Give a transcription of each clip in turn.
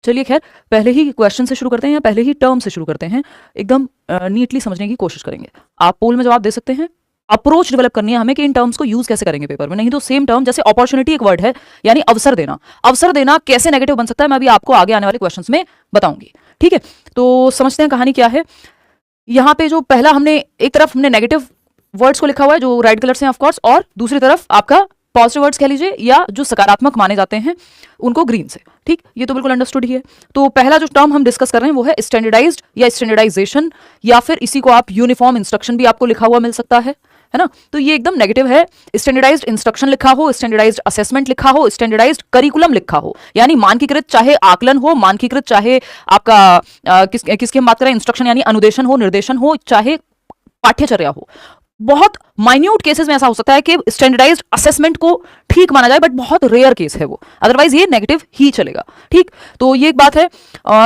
चलिए खैर, पहले ही क्वेश्चन से शुरू करते हैं या पहले ही टर्म से शुरू करते हैं, एकदम नीटली समझने की कोशिश करेंगे। आप पोल में जवाब दे सकते हैं। अप्रोच डेवलप करनी है हमें कि इन टर्म्स को यूज कैसे करेंगे पेपर में, नहीं तो सेम टर्म जैसे अपॉर्चुनिटी एक वर्ड है, यानी अवसर देना, अवसर देना कैसे नेगेटिव बन सकता है मैं अभी आपको आगे आने वाले क्वेश्चंस में बताऊंगी। ठीक है, तो समझते हैं कहानी क्या है। यहाँ पे जो पहला हमने एक तरफ हमने नेगेटिव वर्ड्स को लिखा हुआ है जो रेड कलर से ऑफ कोर्स, और दूसरी तरफ आपका पॉजिटिव वर्ड्स कह लीजिए या जो सकारात्मक माने जाते हैं उनको ग्रीन से। ठीक, ये तो बिल्कुल अंडरस्टूड ही है। तो पहला जो टर्म हम डिस्कस कर रहे हैं वो है स्टैंडर्डाइज्ड या स्टैंडर्डाइजेशन, या फिर इसी को आप यूनिफॉर्म इंस्ट्रक्शन भी आपको लिखा हुआ मिल सकता है ना। तो ये एकदम नेगेटिव है। स्टैंडर्डाइज्ड इंस्ट्रक्शन लिखा हो, स्टैंडर्डाइज्ड असेसमेंट लिखा हो, स्टैंडर्डाइज्ड करिकुलम लिखा हो, यानी मानकीकृत चाहे आकलन हो, मानकीकृत चाहे आपका किसकी हम बात करें, इंस्ट्रक्शन यानी अनुदेशन हो, निर्देशन हो, चाहे पाठ्यचर्या हो। बहुत माइन्यूट केसेस में ऐसा हो सकता है कि स्टैंडर्डाइज्ड असेसमेंट को ठीक माना जाए, बट बहुत रेयर केस है वो, अदरवाइज ये नेगेटिव ही चलेगा। ठीक, तो ये एक बात है,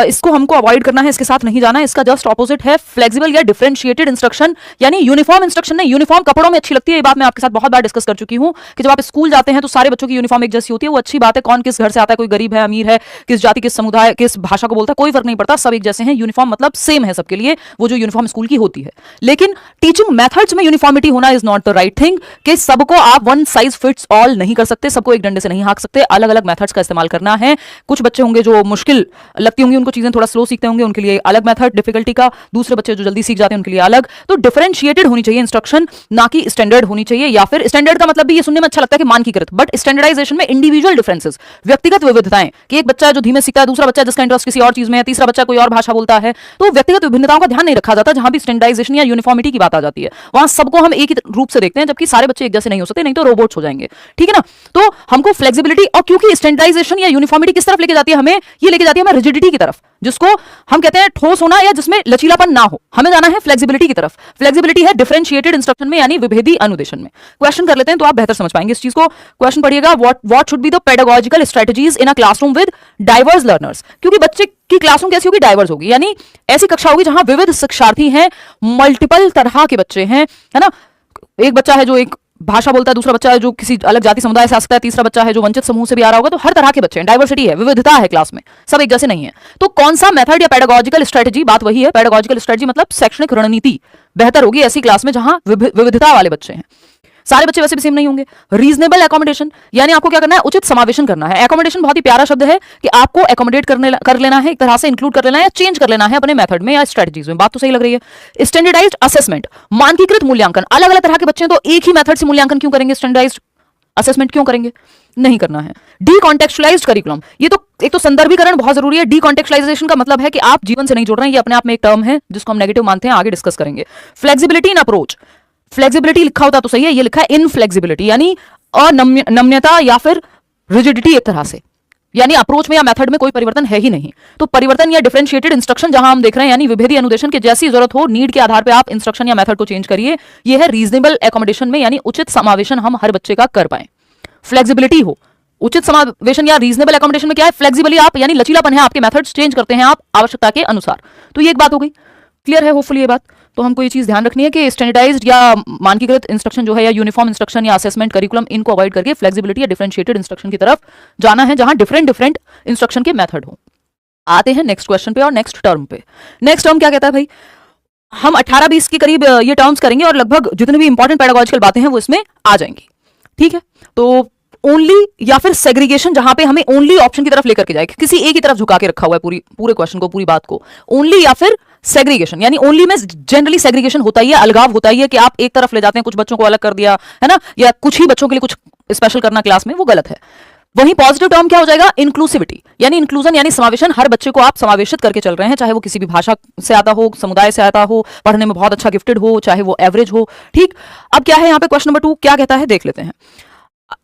इसको हमको अवॉइड करना है, इसके साथ नहीं जाना है। इसका जस्ट ऑपोजिट है फ्लेक्सिबल या डिफरेंशिएटेड इंस्ट्रक्शन, यानी यूनिफॉर्म इंस्ट्रक्शन नहीं। यूनिफॉर्म कपड़ों में अच्छी लगती है, ये बात मैं आपके साथ बहुत बार डिस्कस कर चुकी हूँ कि जब आप स्कूल जाते हैं तो सारे बच्चों की यूनिफॉर्म एक जैसी होती है, वो अच्छी बात है। कौन किस घर से आता है, कोई गरीब है, अमीर है, किस जाति, किस समुदाय, किस भाषा को बोलता है, कोई फर्क नहीं पड़ता, सब एक जैसे हैं। यूनिफॉर्म मतलब सेम है सबके लिए, वो जो यूनिफॉर्म स्कूल की होती है। लेकिन टीचिंग मेथड्स में यूनिफॉर्मिटी होना is not the right thing, कि सबको आप वन साइज फिट्स ऑल नहीं कर सकते, सबको एक डंडे से नहीं हाँक सकते, अलग अलग मेथड्स का इस्तेमाल करना है। कुछ बच्चे होंगे जो मुश्किल लगती होंगी, उनको चीजें थोड़ा स्लो सीखते होंगे, उनके लिए अलग मेथड डिफिकल्टी का, दूसरे बच्चे जो जल्दी सीख जाते हैं उनके लिए अलग। तो डिफरेंशिएटेड होनी चाहिए इंस्ट्रक्शन, ना कि स्टैंडर्ड होनी चाहिए। या फिर स्टैंडर्ड का मतलब भी ये सुनने में अच्छा लगता है कि मानकीकृत, बट स्टैंडर्डाइजेशन में इंडिविजुअल डिफरेंसेस, व्यक्तिगत विविधताएं, कि एक बच्चा जो धीमे सीखता है, दूसरा बच्चा जिसका इंटरेस्ट किसी और चीज में है, तीसरा बच्चा कोई और भाषा बोलता है, तो व्यक्तिगत विभिन्नताओं का ध्यान नहीं रखा जाता। जहां भी स्टैंडर्डाइजेशन या यूनिफॉर्मिटी की बात आ जाती है, वहां सबको हम एक ही रूप से देखते हैं, जबकि सारे बच्चे एक जैसे नहीं हो सकते, नहीं तो रोबोट्स हो जाएंगे। ठीक है ना। तो हमको फ्लेक्सिबिलिटी, और क्योंकि स्टैंडर्डाइजेशन या यूनिफॉर्मिटी किस तरफ लेके जाती है हमें, ये लेके जाती है हमें रिजिडिटी की तरफ, जिसको हम कहते हैं ठोस होना या जिसमें लचीलापन ना हो। हमें जाना है फ्लेक्सिबिलिटी की तरफ। फ्लेक्सिबिलिटी है डिफरेंशिएटेड इंस्ट्रक्शन में, यानी विभेदी अनुदेशन में। क्वेश्चन कर लेते हैं तो आप बेहतर समझ पाएंगे इस चीज को। क्वेश्चन पढ़िएगा, what should be the pedagogical strategies in a classroom with diverse learners. क्योंकि बच्चे की क्लासरूम कैसी होगी, डाइवर्स होगी, यानी ऐसी कक्षा होगी जहां विविध शिक्षार्थी हैं, मल्टीपल तरह के बच्चे हैं, है ना। एक बच्चा है जो एक भाषा बोलता है, दूसरा बच्चा है जो किसी अलग जाति समुदाय से आ सकता है, तीसरा बच्चा है जो वंचित समूह से भी आ रहा होगा। तो हर तरह के बच्चे हैं, डाइवर्सिटी है, विविधता है क्लास में, सब एक जैसे नहीं है। तो कौन सा मेथड या पेडागोजिकल स्ट्रेटजी, बात वही है, पेडागोजिकल स्ट्रेटजी मतलब शैक्षणिक रणनीति बेहतर होगी ऐसी क्लास में जहां विविधता वाले बच्चे हैं। सारे बच्चे वैसे भी सेम नहीं होंगे। रीजनेबल एकोमोडेशन, यानी आपको क्या करना है, उचित समावेशन करना है। एकोमोडेशन बहुत ही प्यारा शब्द है कि आपको एकोमोडेट कर लेना है, एक तरह से इंक्लूड कर लेना है या चेंज कर लेना है अपने मेथड में या स्ट्रेटजीज में। बात तो सही लग रही है। स्टैंडर्डाइज्ड असेसमेंट, मानकीकृत मूल्यांकन, अलग अलग तरह के बच्चे हैं तो एक ही मेथड से मूल्यांकन क्यों करेंगे, स्टैंडर्डाइज्ड असेसमेंट क्यों करेंगे, नहीं करना है। डीकॉन्टेक्चुअलाइज्ड करिकुलम, ये तो एक तो संदर्भीकरण बहुत जरूरी है। डीकॉन्टेक्चुअलाइजेशन का मतलब है कि आप जीवन से नहीं जोड़ रहे हैं, ये अपने आप में एक टर्म है जिसको हम नेगेटिव मानते हैं, आगे डिस्कस करेंगे। फ्लेक्सिबिलिटी इन अप्रोच, फ्लेक्सिबिलिटी लिखा होता तो सही है, ये लिखा है इनफ्लेक्सिबिलिटी, यानी अनम्यता या फिर रिजिडिटी एक तरह से, यानी अप्रोच में या मेथड में कोई परिवर्तन है ही नहीं। तो परिवर्तन या डिफरेंशिएटेड इंस्ट्रक्शन जहां हम देख रहे हैं, यानी विभेदी अनुदेशन के जैसी जरूरत हो, नीड के आधार पे आप इंस्ट्रक्शन या मेथड को चेंज करिए। ये है रीजनेबल एकोमोडेशन में, यानी उचित समावेशन हम हर बच्चे का कर पाए। फ्लेक्सिबिलिटी हो, उचित समावेशन या रीजनेबल एकोमोडेशन में क्या है, फ्लेक्सिबली आप, यानी लचीलापन है, आपके मेथड्स चेंज करते हैं आप आवश्यकता के अनुसार। तो ये एक बात हो गई, क्लियर है होपफुली ये बात। तो हमको ये चीज ध्यान रखनी है कि स्टैंडर्डाइज्ड या मानकीकृत इंस्ट्रक्शन जो है, या यूनिफॉर्म इंस्ट्रक्शन या असेसमेंट करिकुलम, इनको अवॉइड करके फ्लेक्सिबिलिटी या डिफरेंशिएटेड इंस्ट्रक्शन की तरफ जाना है, जहां डिफरेंट इंस्ट्रक्शन के मेथड हो। आते हैं नेक्स्ट क्वेश्चन पे और नेक्स्ट टर्म पे। नेक्स्ट टर्म क्या कहता है भाई, हम 18-20 के करीब ये टर्म्स करेंगे और लगभग जितनी भी इंपॉर्टेंट पेडागोजिकल बातें हैं वो इसमें आ जाएंगी। ठीक है, तो ओनली या फिर सेग्रीगेशन, जहां पे हमें ओनली ऑप्शन की तरफ लेकर के जाए, किसी एक ही तरफ झुका के रखा हुआ है पूरे क्वेश्चन को, पूरी बात को। ओनली या फिर सेग्रीगेशन, यानी ओनली में जनरली सेग्रीगेशन होता ही है, अलगाव होता ही है कि आप एक तरफ ले जाते हैं, कुछ बच्चों को अलग कर दिया है ना, या कुछ ही बच्चों के लिए कुछ स्पेशल करना क्लास में, वो गलत है। वहीं पॉजिटिव टर्म क्या हो जाएगा, इंक्लूसिविटी, यानी इंक्लूजन यानी समावेशन, हर बच्चे को आप समावेशित करके चल रहे हैं, चाहे वो किसी भी भाषा से आता हो, समुदाय से आता हो, पढ़ने में बहुत अच्छा गिफ्टेड हो, चाहे वो एवरेज हो। ठीक, अब क्या है यहाँ पे क्वेश्चन नंबर 2 क्या कहता है, देख लेते हैं।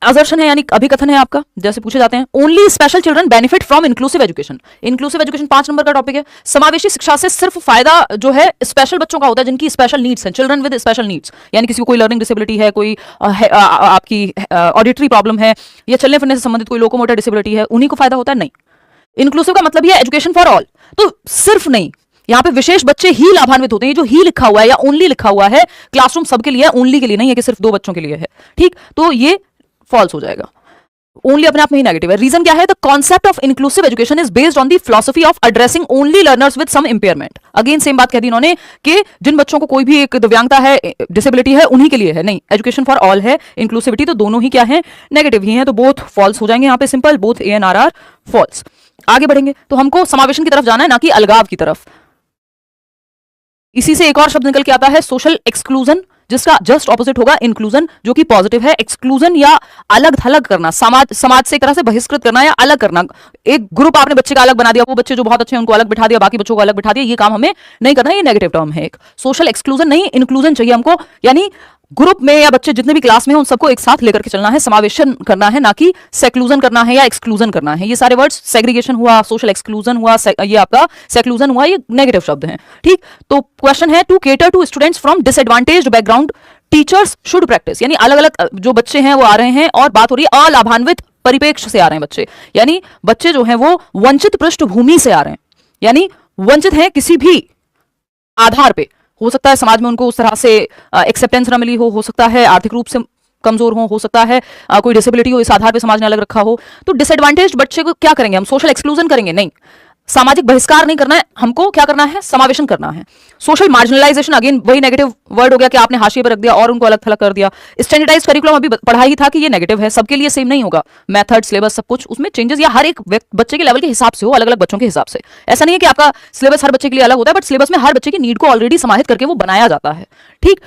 असर्शन है, यानी अभिकथन है आपका, जैसे पूछे जाते हैं, only special children benefit from inclusive education. Inclusive education 5 number का टॉपिक है। समावेशी शिक्षा से सिर्फ फायदा जो है स्पेशल बच्चों का होता है, जिनकी स्पेशल नीड्स हैं, चिल्ड्रन विद स्पेशल नीड्स, यानी किसी को कोई लर्निंग डिसेबिलिटी है, कोई आपकी ऑडिटरी प्रॉब्लम है, या चलने फिरने से संबंधित कोई लोकोमोटर डिसेबिलिटी है, उन्हीं को फायदा होता है। नहीं, इंक्लूसिव का मतलब यह एजुकेशन फॉर ऑल, तो सिर्फ नहीं, यहाँ पे विशेष बच्चे ही लाभान्वित होते हैं। जो ही लिखा हुआ है या ओनली लिखा हुआ है, क्लासरूम सबके लिए है, ओनली के लिए नहीं है कि सिर्फ 2 बच्चों के लिए है। ठीक, तो ये फॉल्स हो जाएगा। ओनली अपने आप में ही नेगेटिव है। रीजन क्या है? The concept of inclusive education is based on the philosophy of addressing only learners with some impairment. Again same बात कह दी इन्होंने कि जिन बच्चों को कोई भी एक दिव्यांगता है, डिसेबिलिटी है, उन्हीं के लिए है। नहीं, एजुकेशन फॉर ऑल है, इंक्लूसिविटी तो दोनों ही क्या है? नेगेटिव ही है। तो बोथ फॉल्स हो जाएंगे यहाँ पे, simple, both A and R false. आगे बढ़ेंगे तो हमको समावेशन की तरफ जाना है, ना कि अलगाव की तरफ। इसी से एक और शब्द निकल के आता है सोशल एक्सक्लूजन, जिसका जस्ट ऑपोजिट होगा इंक्लूजन, जो कि पॉजिटिव है। एक्सक्लूजन या अलग थलग करना, समाज से एक तरह से बहिष्कृत करना या अलग करना। एक ग्रुप आपने बच्चे का अलग बना दिया, वो बच्चे जो बहुत अच्छे हैं उनको अलग बिठा दिया, बाकी बच्चों को अलग बिठा दिया, ये काम हमें नहीं करना है, ये नेगेटिव टर्म है एक। सोशल एक्सक्लूजन नहीं, इंक्लूजन चाहिए हमको, यानी ग्रुप में या बच्चे जितने भी क्लास में हैं उन सबको एक साथ लेकर के चलना है, समावेशन करना है, ना कि सेक्लूजन करना है या एक्सक्लूजन करना है। ये सारे वर्ड्स, सेग्रीगेशन हुआ, सोशल एक्सक्लूजन हुआ, ये आपका सेक्लूजन हुआ, ये नेगेटिव शब्द हैं। ठीक, तो क्वेश्चन है to cater to students from disadvantaged background teachers should practice, यानी अलग अलग जो बच्चे हैं वो आ रहे हैं, और बात हो रही है अलाभान्वित परिपेक्ष से आ रहे हैं बच्चे, यानी बच्चे जो हैं वो वंचित पृष्ठभूमि से आ रहे हैं, यानी वंचित हैं किसी भी आधार पे। हो सकता है समाज में उनको उस तरह से एक्सेप्टेंस ना मिली हो सकता है आर्थिक रूप से कमजोर हो सकता है कोई डिसेबिलिटी हो, इस आधार पे समाज ने अलग रखा हो। तो डिसएडवांटेज बच्चे को क्या करेंगे हम? सोशल एक्सक्लूजन करेंगे? नहीं, सामाजिक बहिष्कार नहीं करना है हमको, क्या करना है? समावेशन करना है। सोशल मार्जिनलाइजेशन, अगेन वही नेगेटिव वर्ड हो गया कि आपने हाशिए पर रख दिया और उनको अलग थलग कर दिया। स्टैंडर्डाइज्ड करिकुलम अभी पढ़ा ही था कि ये नेगेटिव है, सबके लिए सेम नहीं होगा, मेथड, सिलेबस, सब कुछ उसमें चेंजेस या हर एक बच्चे के लेवल के हिसाब से हो, अलग अलग बच्चों के हिसाब से। ऐसा नहीं है कि आपका सिलेबस हर बच्चे के लिए अलग होता है, बट सिलेबस में हर बच्चे की नीड को ऑलरेडी समाहित करके वो बनाया जाता है। ठीक,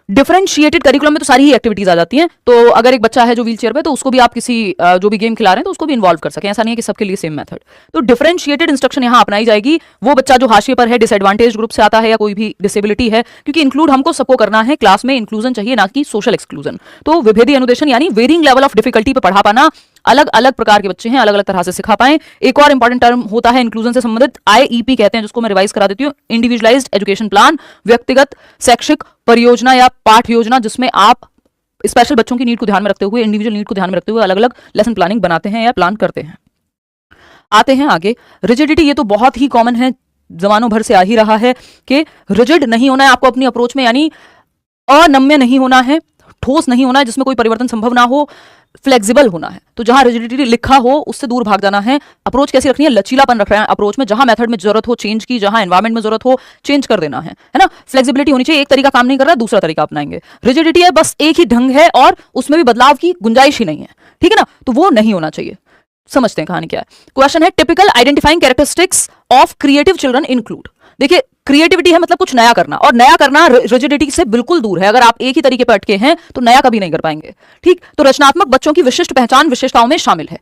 डिफरेंशिएटेड करिकुलम में तो सारी ही एक्टिविटीज आ जाती हैं। तो अगर एक बच्चा है जो व्हील चेयर पे, तो उसको भी आप किसी जो भी गेम खिला रहे हैं तो उसको भी इन्वॉल्व कर सकें, ऐसा नहीं है कि सबके लिए सेम मेथड। तो डिफरेंशिएटेड इंस्ट्रक्शन यहाँ अपनाई जाएगी। वो बच्चा जो हाशिए पर है, डिसएडवांटेज ग्रुप से आता है या कोई भी डिसेबिलिटी है, क्योंकि इंक्लूड हमको सबको करना है, क्लास में इंक्लूजन चाहिए, ना कि सोशल एक्सक्लूजन। तो विभेदी अनुदेशन यानी वेरिंग लेवल ऑफ डिफिकल्टी पे पढ़ा पाना, अलग अलग प्रकार के बच्चे हैं, अलग अलग तरह से सिखा पाएं। एक और इंपॉर्टेंट टर्म होता है इंक्लूजन से संबंधित, आईईपी कहते हैं, जिसको मैं रिवाइज करा देती हूँ, इंडिविजुअलाइज्ड एजुकेशन प्लान, व्यक्तिगत शैक्षिक परियोजना या पाठ योजना, जिसमें आप स्पेशल बच्चों की नीड को ध्यान में रखते हुए, इंडिविजुअल नीड को ध्यान में रखते हुए अलग अलग लेसन प्लानिंग बनाते हैं या प्लान करते हैं। आते हैं आगे, रिजिडिटी, ये तो बहुत ही कॉमन है, जमानों भर से आ ही रहा है कि रिजिड नहीं होना है आपको अपनी अप्रोच में, यानी अनम्य नहीं होना है, ठोस नहीं होना है, जिसमें कोई परिवर्तन संभव ना हो, फ्लेक्सिबल होना है। तो जहां रिजिडिटी लिखा हो उससे दूर भाग जाना है। अप्रोच कैसी रखनी है? लचीलापन रख रहे हैं अप्रोच में, जहां मेथड में जरूरत हो चेंज की, जहां एनवायरमेंट में जरूरत हो चेंज कर देना है ना। फ्लेक्सिबिलिटी होनी चाहिए, एक तरीका काम नहीं कर रहा दूसरा तरीका अपनाएंगे। रिजिडिटी है बस एक ही ढंग है और उसमें भी बदलाव की गुंजाइश ही नहीं है, ठीक है ना, तो वो नहीं होना चाहिए। समझते हैं कहानी क्या है। क्वेश्चन है typical identifying characteristics of creative children include. देखिए, क्रिएटिविटी है मतलब कुछ नया करना, और नया करना रिजिडिटी से बिल्कुल दूर है। अगर आप एक ही तरीके पर अटके हैं तो नया कभी नहीं कर पाएंगे। ठीक, तो रचनात्मक बच्चों की विशिष्ट पहचान विशेषताओं में शामिल है।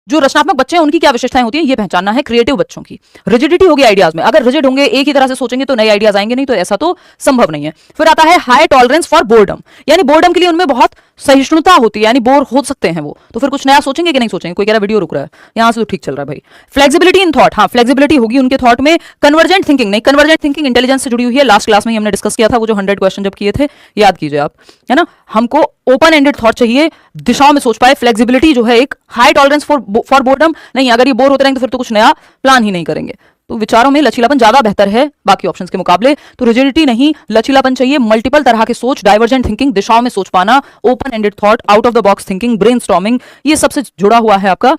जो रचनात्मक बच्चे हैं उनकी क्या विशेषताएं होती हैं ये पहचानना है क्रिएटिव बच्चों की। रिजिडिटी होगी आइडियाज में, अगर रिजिड होंगे एक ही तरह से सोचेंगे तो नए आइडियाज आएंगे नहीं, तो ऐसा तो संभव नहीं है। फिर आता है हाई टॉलरेंस फॉर बोर्डम, यानी बोर्डम के लिए उनमें बहुत सहिष्णुता होती है, यानी बोर हो सकते हैं वो, तो फिर कुछ नया सोचेंगे कि नहीं सोचेंगे। कोई कह रहा वीडियो रुक रहा है, यहां से तो ठीक चल रहा है भाई। फ्लेक्सिबिलिटी इन थॉट, हाँ फ्लेक्सिबिलिटी होगी उनके थॉट में। कन्वर्जेंट थिंकिंग नहीं, कन्वर्जेंट थिंकिंग इंटेलिजेंस से जुड़ी हुई है, लास्ट क्लास में हमने डिस्कस किया था, वो जो 100 क्वेश्चन जब किए थे याद कीजिए आप, है ना। हमको ओपन एंडेड थॉट चाहिए, दिशाओं में सोच पाए। फ्लेक्सिबिलिटी जो है एक, हाई टॉलरेंस फॉर बोर्डम नहीं, अगर ये बोर होते रहेंगे तो फिर तो कुछ नया प्लान ही नहीं करेंगे। तो विचारों में लचीलापन ज्यादा बेहतर है बाकी ऑप्शंस के मुकाबले। तो रिजिडिटी नहीं, लचीलापन चाहिए, मल्टीपल तरह की सोच, डाइवर्जेंट थिंकिंग, दिशाओं में सोच पाना, open ended thought, out of the box thinking, brainstorming, ये सबसे जुड़ा हुआ है आपका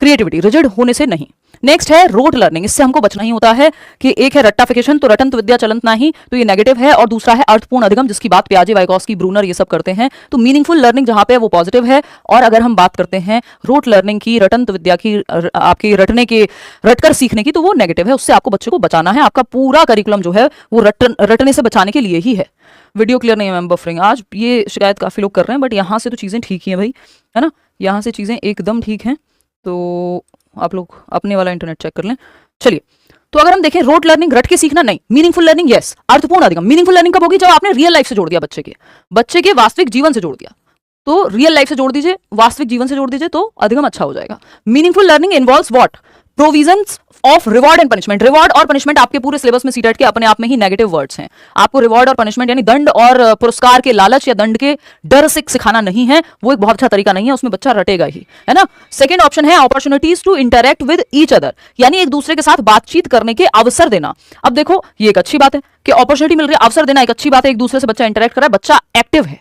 क्रिएटिविटी, रिजिड होने से नहीं। नेक्स्ट है रोट लर्निंग, इससे हमको बचना ही होता है कि एक है रट्टाफिकेशन, तो रटंत विद्या चलंत नहीं, तो ये नेगेटिव है, और दूसरा है अर्थपूर्ण अधिगम, जिसकी बात प्याजे, वाइगॉस्की, ब्रूनर ये सब करते हैं। तो मीनिंगफुल लर्निंग जहां पे वो पॉजिटिव है। और अगर हम बात करते हैं रोट लर्निंग की, रटंत विद्या की, आपकी रटकर सीखने की, तो वो नेगेटिव है, उससे आपको बच्चे को बचाना है। आपका पूरा करिकुलम जो है वो रटने से बचाने के लिए ही है। वीडियो क्लियर नहीं है मैम, बफरिंग, आज ये शिकायत काफी लोग कर रहे हैं, बट यहाँ से तो चीजें ठीक ही हैं भाई, है ना, यहाँ से चीजें एकदम ठीक हैं। तो आप लोग अपने वाला इंटरनेट चेक कर लें। चलिए, तो अगर हम देखें रोट लर्निंग, रट के सीखना नहीं, मीनिंगफुल लर्निंग यस, अर्थपूर्ण अधिगम। मीनिंगफुल लर्निंग कब होगी? जब आपने रियल लाइफ से जोड़ दिया, बच्चे के वास्तविक जीवन से जोड़ दिया। तो रियल लाइफ से जोड़ दीजिए, वास्तविक जीवन से जोड़ दीजिए, तो अधिगम अच्छा हो जाएगा। Meaningful learning involves what? Provisions of reward and punishment. Reward और पनिशमेंट आपके पूरे सिलेबस में सीटेट के अपने आप में ही नेगेटिव वर्ड्स हैं। आपको रिवॉर्ड और पनिशमेंट यानी दंड और पुरस्कार के लालच या दंड के डर से सिखाना नहीं है, वो एक बहुत अच्छा तरीका नहीं है, उसमें बच्चा रटेगा ही, है ना। सेकंड ऑप्शन है opportunities to interact with each other, यानी एक दूसरे के साथ बातचीत करने के अवसर देना। अब देखो ये एक अच्छी बात है कि अपॉर्चुनिटी मिल रही है, अवसर देना एक अच्छी बात है, एक दूसरे से बच्चा इंटरेक्ट कर रहा है, बच्चा एक्टिव है,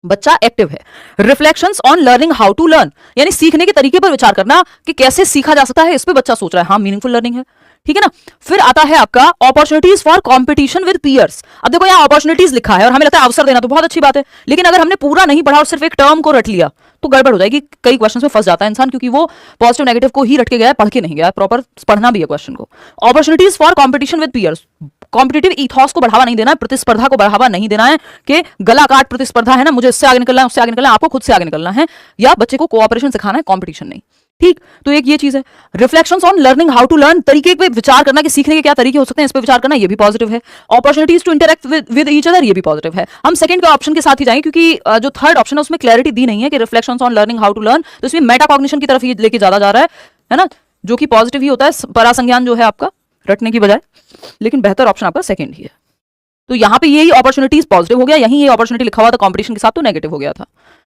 बच्चा एक्टिव है। Reflections on learning how to learn, यानी सीखने के तरीके पर विचार करना कि कैसे सीखा जा सकता है, इस पे बच्चा सोच रहा है, हाँ मीनिंगफुल लर्निंग है, ठीक है ना। फिर आता है आपका opportunities for competition with peers. अब देखो यहाँ अपॉर्चुनिटीज लिखा है और हमें लगता है अवसर देना तो बहुत अच्छी बात है, लेकिन अगर हमने पूरा नहीं पढ़ा और सिर्फ एक टर्म को रट लिया तो गड़बड़ हो जाएगी। कई क्वेश्चन में फंस जाता है इंसान, क्योंकि वो पॉजिटिव नेगेटिव को ही रट के गया है, पढ़ के नहीं गया है, प्रॉपर पढ़ना भी है क्वेश्चन को। Opportunities for competition with peers, competitive ethos को बढ़ावा नहीं देना है, प्रतिस्पर्धा को बढ़ावा नहीं देना है कि गला काट प्रतिस्पर्धा है ना, मुझे इससे आगे निकलना है, उससे आगे निकलना है, आपको खुद से आगे निकलना है, या बच्चे को कोऑपरेशन सिखाना है, कंपटीशन नहीं। ठीक, तो एक ये चीज है। Reflections on learning how to learn, तरीके पे विचार करना कि सीखने के क्या तरीके हो सकते हैं, इस पे विचार करना, ये भी पॉजिटिव है। Opportunities to interact with each other, ये भी पॉजिटिव है। हम सेकंड के ऑप्शन के साथ ही जाएंगे, क्योंकि जो थर्ड ऑप्शन है उसमें क्लैरिटी दी नहीं है कि reflections on learning how to learn, तो इसमें मेटाकॉग्निशन की तरफ ये लेके ज्यादा जा रहा है ना, जो कि पॉजिटिव ही होता है, परासंज्ञान जो है आपका रटने की बजाय, लेकिन बेहतर ऑप्शन आपका सेकंड ही है। तो यहाँ पे यही अपॉर्चुनिटीज पॉजिटिव हो गया, यहीं ये अपॉर्चुनिटी लिखा हुआ था कंपटीशन के साथ तो नेगेटिव हो गया था।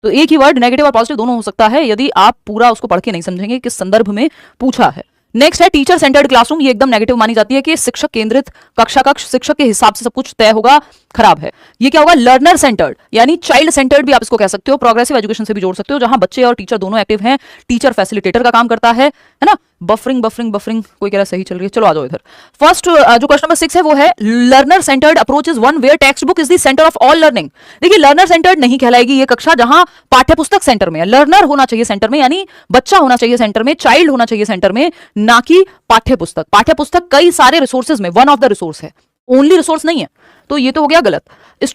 तो एक ही वर्ड नेगेटिव और पॉजिटिव दोनों हो सकता है यदि आप पूरा उसको पढ़ के नहीं समझेंगे किस संदर्भ में पूछा है। नेक्स्ट है टीचर सेंटर्ड क्लासरूम, ये एकदम नेगेटिव मानी जाती है कि शिक्षक केंद्रित कक्षा कक्ष, शिक्षक के हिसाब से सब कुछ तय होगा, खराब है। ये क्या होगा, लर्नर सेंटर्ड, यानी चाइल्ड सेंटर्ड भी आप इसको कह सकते हो, प्रोग्रेसिव एजुकेशन से भी जोड़ सकते हो, जहां बच्चे और टीचर दोनों एक्टिव हैं, टीचर फैसिलिटेटर का काम करता है ना। बफरिंग बफरिंग बफरिंग कोई कह रहा है सही चल रही है, चलो आ जाओ इधर। फर्स्ट जो क्वेश्चन नंबर 6 है वो है learner centered approach is one where text book is the center of all learning. देखिए लर्नर सेंटर्ड नहीं कहलाएगी ये कक्षा जहां पाठ्यपुस्तक सेंटर में है, लर्नर होना चाहिए सेंटर में, यानी बच्चा होना चाहिए सेंटर में, चाइल्ड होना चाहिए सेंटर में, ना कि पाठ्यपुस्तक। पाठ्यपुस्तक कई सारे रिसोर्सेज में वन ऑफ द रिसोर्स है, ओनली रिसोर्स नहीं है, तो ये तो हो गया गलत।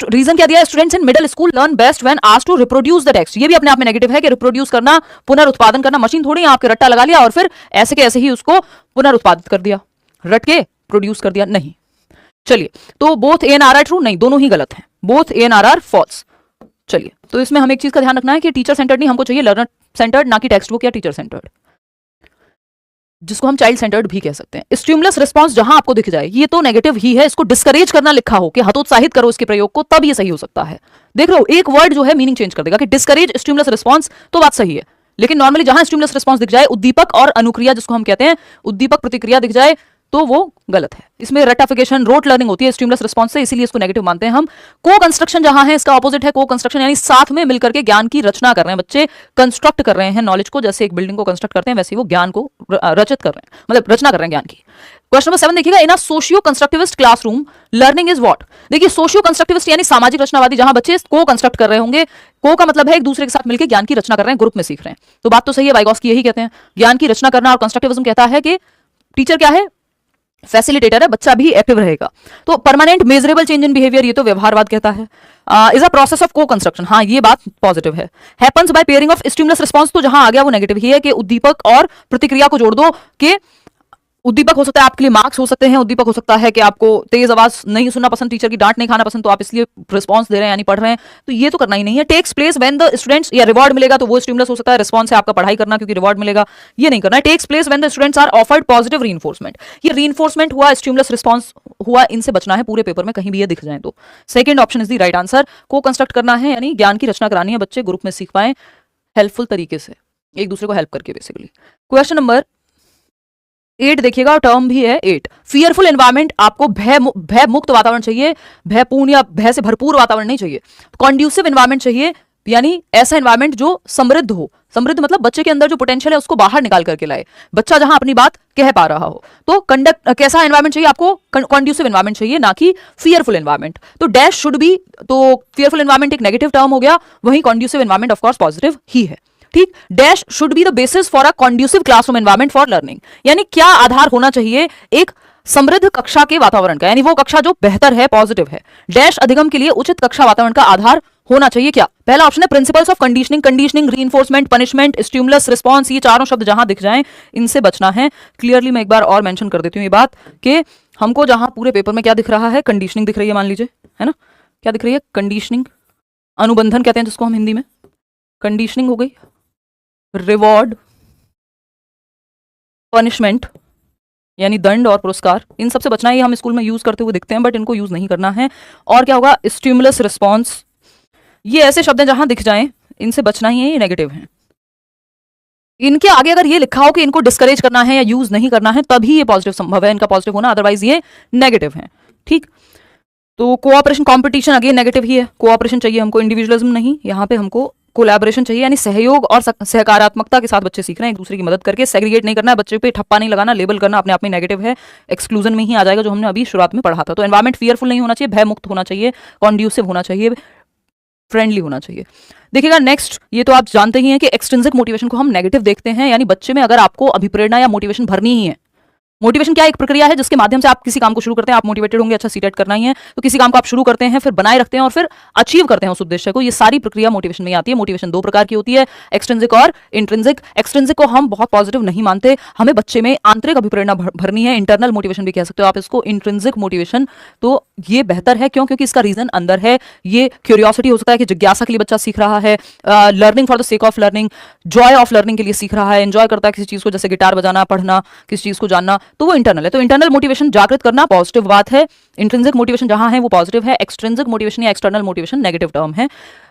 रीजन क्या दिया, students in middle school learn best when asked to reproduce the text, ये भी अपने आप में नेगेटिव है कि रिप्रोड्यूस करना, पुनरुत्पादन करना, मशीन थोड़ी आपके रट्टा लगा लिया और फिर ऐसे के ऐसे ही उसको पुनरुत्पादित कर दिया, रट के प्रोड्यूस कर दिया, नहीं। चलिए, तो both A and R are true, नहीं दोनों ही गलत हैं, both A and R are false. चलिए, तो इसमें हमें एक चीज का ध्यान रखना है कि टीचर सेंटर्ड नहीं, हमको चाहिए लर्नर सेंटर्ड, ना कि टेक्स्ट बुक या टीचर सेंटर्ड, जिसको हम चाइल्ड सेंटर्ड भी कह सकते हैं। स्टिमुलस रिस्पांस जहां आपको दिख जाए, ये तो नेगेटिव ही है, इसको डिस्करेज करना लिखा हो कि हतोत्साहित करो इसके प्रयोग को, तब ये सही हो सकता है। देख लो एक वर्ड जो है मीनिंग चेंज कर देगा कि डिस्करेज स्टिमुलस रिस्पांस, तो बात सही है, लेकिन नॉर्मली जहां स्टिमुलस रिस्पांस दिख जाए, उद्दीपक और अनुक्रिया जिसको हम कहते हैं, उद्दीपक प्रतिक्रिया दिख जाए, तो वो गलत है। इसमें रटाफिकेशन, रोट लर्निंग होती है स्टिमुलस रिस्पांस से, इसीलिए इसको नेगेटिव मानते हैं हम। को कंस्ट्रक्शन जहां है, इसका ऑपोजिट है को कंस्ट्रक्शन, यानी साथ में मिलकर के ज्ञान की रचना कर रहे हैं बच्चे, कंस्ट्रक्ट कर रहे हैं नॉलेज को, जैसे एक बिल्डिंग को कंस्ट्रक्ट करते हैं वैसे वो ज्ञान को रचित कर रहे हैं, मतलब रचना कर रहे हैं ज्ञान की। क्वेश्चन नंबर 7 देखिएगा, in a socio constructivist classroom learning is what. देखिए सोशियो कंस्ट्रक्टिविस्ट यानी सामाजिक रचनावादी, जहां बच्चे को कंस्ट्रक्ट कर रहे होंगे, को का मतलब है एक दूसरे के साथ मिलकर ज्ञान की रचना कर रहे हैं, ग्रुप में सीख रहे हैं, तो बात तो सही है, वाइगॉस्की यही कहते हैं ज्ञान की रचना करना, और कंस्ट्रक्टिविज्म कहता है कि टीचर क्या है, फैसिलिटेटर है, बच्चा भी एक्टिव रहेगा। तो permanent measurable change in behaviour, ये तो व्यवहारवाद कहता है। Is a process of co construction, हाँ ये बात पॉजिटिव है। Happens by pairing of stimulus response, तो जहां आ गया वो नेगेटिव ही है कि उद्दीपक और प्रतिक्रिया को जोड़ दो, कि उद्दीपक हो सकता है आपके लिए मार्क्स हो सकते हैं, उद्दीपक हो सकता है कि आपको तेज आवाज नहीं सुनना पसंद, टीचर की डांट नहीं खाना पसंद, तो आप इसलिए रिस्पांस दे रहे हैं यानी पढ़ रहे हैं, तो ये तो करना ही नहीं है। Takes place when the students, या रिवॉर्ड मिलेगा तो वो स्टिमुलस हो सकता है, रिस्पांस है आपका पढ़ाई करना क्योंकि रिवॉर्ड मिलेगा, ये नहीं करना है। Takes place when the students are offered positive reinforcement, ये रीइंफोर्समेंट हुआ, स्टिमुलस रिस्पांस हुआ, इनसे बचना है पूरे पेपर में, कहीं भी ये दिख जाए तो। Second option is the right answer, को कंस्ट्रक्ट करना है यानी ज्ञान की रचना करानी है, बच्चे ग्रुप में सीख पाए हेल्पफुल तरीके से, एक दूसरे को हेल्प करके बेसिकली। क्वेश्चन नंबर 8 देखिएगा, और टर्म भी है 8। फियरफुल एनवायरनमेंट, आपको भय मुक्त वातावरण चाहिए, भयपूर्ण या भय से भरपूर वातावरण नहीं चाहिए। कॉन्ड्यूसिव एनवायरनमेंट चाहिए, यानी ऐसा एनवायरनमेंट जो समृद्ध हो, समृद्ध मतलब बच्चे के अंदर जो पोटेंशियल है उसको बाहर निकाल करके लाए, बच्चा जहां अपनी बात कह पा रहा हो। तो कैसा एनवायरनमेंट चाहिए आपको, कॉन्ड्यूसिव एनवायरनमेंट चाहिए, ना कि फियरफुल एनवायरनमेंट। तो डैश शुड बी, तो फियरफुल एनवायरनमेंट एक नेगेटिव टर्म हो गया, वहीं conducive environment of course positive ही है। ठीक, dash should be the basis for a conducive classroom environment for learning, यानी क्या आधार होना चाहिए एक समृद्ध कक्षा के वातावरण का, यानी वो कक्षा जो बेहतर है, पॉजिटिव है। डैश अधिगम के लिए उचित कक्षा वातावरण का आधार होना चाहिए क्या, पहला ऑप्शन है principles of conditioning, conditioning, reinforcement, punishment, stimulus, response, ये चारों शब्द जहां दिख जाएं इनसे बचना है। क्लियरली मैं एक बार और मेंशन कर देती हूँ ये बात कि हमको जहां पूरे पेपर में क्या दिख रहा है, कंडीशनिंग दिख रही है, मान लीजिए, है ना, क्या दिख रही है, कंडीशनिंग, अनुबंधन कहते हैं जिसको हम हिंदी में, कंडीशनिंग हो गई, रिवॉर्ड, पनिशमेंट यानी दंड और पुरस्कार, इन सबसे बचना है। ये हम स्कूल में यूज करते हुए दिखते हैं बट इनको यूज नहीं करना है। और क्या होगा, स्टिमुलस, रिस्पांस, ये ऐसे शब्द हैं जहां दिख जाएं इनसे बचना ही है, ये नेगेटिव हैं। इनके आगे अगर ये लिखा हो कि इनको डिस्करेज करना है या यूज नहीं करना है, तभी ये पॉजिटिव संभव है इनका पॉजिटिव होना, अदरवाइज ये नेगेटिव है। ठीक, तो कोऑपरेशन, कंपटीशन अगेन नेगेटिव ही है। कोऑपरेशन चाहिए हमको, इंडिविजुअलिज्म नहीं, यहाँ पे हमको कोलैबोरेशन चाहिए, यानी सहयोग और सहकारात्मकता के साथ बच्चे सीख रहे हैं, एक दूसरे की मदद करके। सेग्रीगेट नहीं करना है, बच्चे पे ठप्पा नहीं लगाना, लेबल करना अपने आप में नेगेटिव है, एक्सक्लूजन में ही आ जाएगा, जो हमने अभी शुरुआत में पढ़ा था। तो एनवायरमेंट फियरफुल नहीं होना चाहिए, भय मुक्त होना चाहिए, कॉन्ड्यूसिव होना चाहिए, फ्रेंडली होना चाहिए। देखिएगा नेक्स्ट, ये तो आप जानते ही हैं कि एक्सट्रिंसिक मोटिवेशन को हम नेगेटिव देखते हैं, यानी बच्चे में अगर आपको अभिप्रेरणा या मोटिवेशन भरनी ही है। मोटिवेशन क्या एक प्रक्रिया है जिसके माध्यम से आप किसी काम को शुरू करते हैं, आप मोटिवेटेड होंगे, अच्छा सीटेट करना ही है, तो किसी काम को आप शुरू करते हैं, फिर बनाए रखते हैं और फिर अचीव करते हैं उस उद्देश्य को। ये सारी प्रक्रिया मोटिवेशन में आती है। मोटिवेशन दो प्रकार की होती है, एक्सट्रिंसिक और इंट्रिंसिक। एक्सट्रिंसिक को हम बहुत पॉजिटिव नहीं मानते, हमें बच्चे में आंतरिक अभिप्रेरणा भरनी है, इंटरनल मोटिवेशन भी कह सकते हो आप इसको, इंट्रिंसिक मोटिवेशन। तो ये बेहतर है, क्यों? क्योंकि इसका रीजन अंदर है। ये क्यूरियोसिटी हो सकता है कि जिज्ञासा के लिए बच्चा सीख रहा है, learning for the sake of learning, Joy of learning के लिए सीख रहा है, एंजॉय करता है किसी चीज को, जैसे गिटार बजाना, पढ़ना, किसी चीज को जानना, तो वो इंटरनल है। तो इंटरनल मोटिवेशन जागृत करना पॉजिटिव बात है, इंट्रिंसिक मोटिवेशन जहां है वो पॉजिटिव है, एक्सट्रिंसिक मोटिवेशन या एक्सटर्नल मोटिवेशन नेगेटिव टर्म है।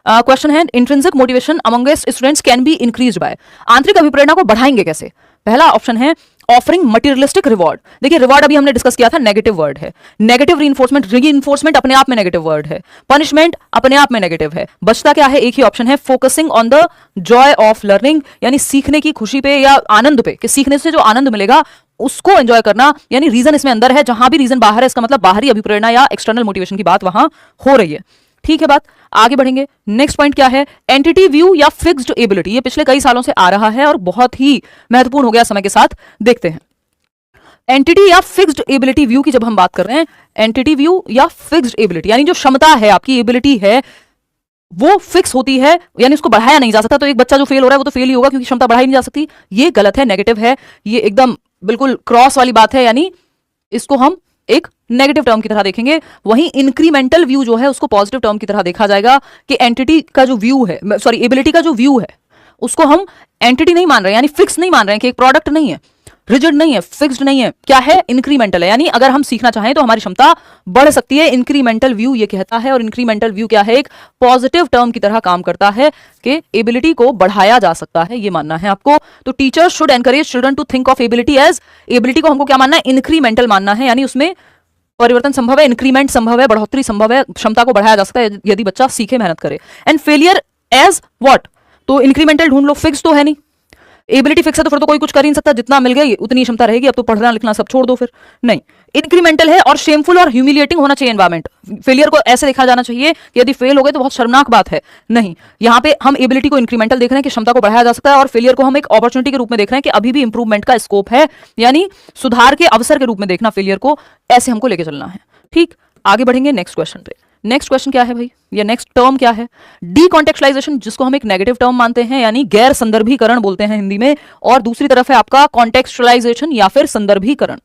क्वेश्चन है, intrinsic motivation amongst students can be increased by, आंतरिक अभिप्रेरणा को बढ़ाएंगे कैसे? पहला ऑप्शन है ऑफरिंग मटेरियलिस्टिक रिवॉर्ड। देखिए रिवॉर्ड अभी हमने डिस्कस किया था, नेगेटिव वर्ड है। नेगेटिव रीइंफोर्समेंट, रीइंफोर्समेंट अपने आप में नेगेटिव वर्ड है, पनिशमेंट अपने आप में नेगेटिव है। बचता क्या है? एक ही ऑप्शन है, focusing on the Joy of learning, यानी सीखने की खुशी पे या आनंद पे, कि सीखने से जो आनंद मिलेगा उसको एंजॉय करना, यानी रीजन इसमें अंदर है। जहां भी रीजन बाहर है, इसका मतलब बाहरी अभिप्रेरणा या एक्सटर्नल मोटिवेशन की बात वहां हो रही है। ठीक है बात, आगे बढ़ेंगे। नेक्स्ट पॉइंट क्या है? एंटिटी व्यू या फिक्स्ड एबिलिटी। ये पिछले कई सालों से आ रहा है और बहुत ही महत्वपूर्ण हो गया समय के साथ। देखते हैं एंटिटी या फिक्स्ड एबिलिटी व्यू की जब हम बात कर रहे हैं, एंटिटी व्यू या फिक्स्ड एबिलिटी, यानी जो क्षमता है आपकी, एबिलिटी है, वो फिक्स होती है, यानी उसको बढ़ाया नहीं जा सकता। तो एक बच्चा जो फेल हो रहा है वो तो फेल ही होगा, क्योंकि क्षमता बढ़ाई नहीं जा सकती। ये गलत है, नेगेटिव है, ये एकदम बिल्कुल क्रॉस वाली बात है, यानी इसको हम एक नेगेटिव टर्म की तरह देखेंगे। वहीं इंक्रीमेंटल व्यू जो है उसको पॉजिटिव टर्म की तरह देखा जाएगा, कि एंटिटी का जो व्यू है, सॉरी एबिलिटी का जो व्यू है, उसको हम एंटिटी नहीं मान रहे, यानी फिक्स नहीं मान रहे हैं, कि एक प्रोडक्ट नहीं है, रिजिड नहीं है, फिक्स्ड नहीं है, क्या है? इंक्रीमेंटल है, यानी अगर हम सीखना चाहें तो हमारी क्षमता बढ़ सकती है। इंक्रीमेंटल व्यू ये कहता है, और इंक्रीमेंटल व्यू क्या है? एक पॉजिटिव टर्म की तरह काम करता है, कि एबिलिटी को बढ़ाया जा सकता है, ये मानना है आपको। तो teachers should encourage children to think of ability as, ability को हमको क्या मानना है? इंक्रीमेंटल मानना है, यानी उसमें परिवर्तन संभव है, इंक्रीमेंट संभव है, बढ़ोतरी संभव है, क्षमता को बढ़ाया जा सकता है यदि बच्चा सीखे, मेहनत करे। And failure as what? तो इंक्रीमेंटल ढूंढ लो, फिक्स तो है नहीं, एबिलिटी फिक्स है तो फिर तो कोई कुछ कर ही नहीं सकता, जितना मिल गई उतनी क्षमता रहेगी, अब तो पढ़ना लिखना सब छोड़ दो फिर। नहीं, इंक्रीमेंटल है और शेमफुल और ह्यूमिलिएटिंग होना चाहिए एनवायरमेंट। फेलियर को ऐसे देखा जाना चाहिए कि यदि फेल हो गए तो बहुत शर्मनाक बात है, नहीं। यहाँ पे हम एबिलिटी को इंक्रीमेंटल देख रहे हैं कि क्षमता को बढ़ाया जा सकता है, और फेलियर को हम एक अपॉर्चुनिटी के रूप में देख रहे हैं कि अभी भी इंप्रूवमेंट का स्कोप है, यानी सुधार के अवसर के रूप में देखना फेलियर को, ऐसे हमको लेके चलना है। ठीक, आगे बढ़ेंगे नेक्स्ट क्वेश्चन पे। नेक्स्ट क्वेश्चन क्या है भाई, या नेक्स्ट टर्म क्या है? डीकॉन्टेक्चुअलाइजेशन, जिसको हम एक नेगेटिव टर्म मानते हैं, यानी गैर संदर्भीकरण बोलते हैं हिंदी में, और दूसरी तरफ है आपका कॉन्टेक्चुअलाइजेशन या फिर संदर्भीकरण।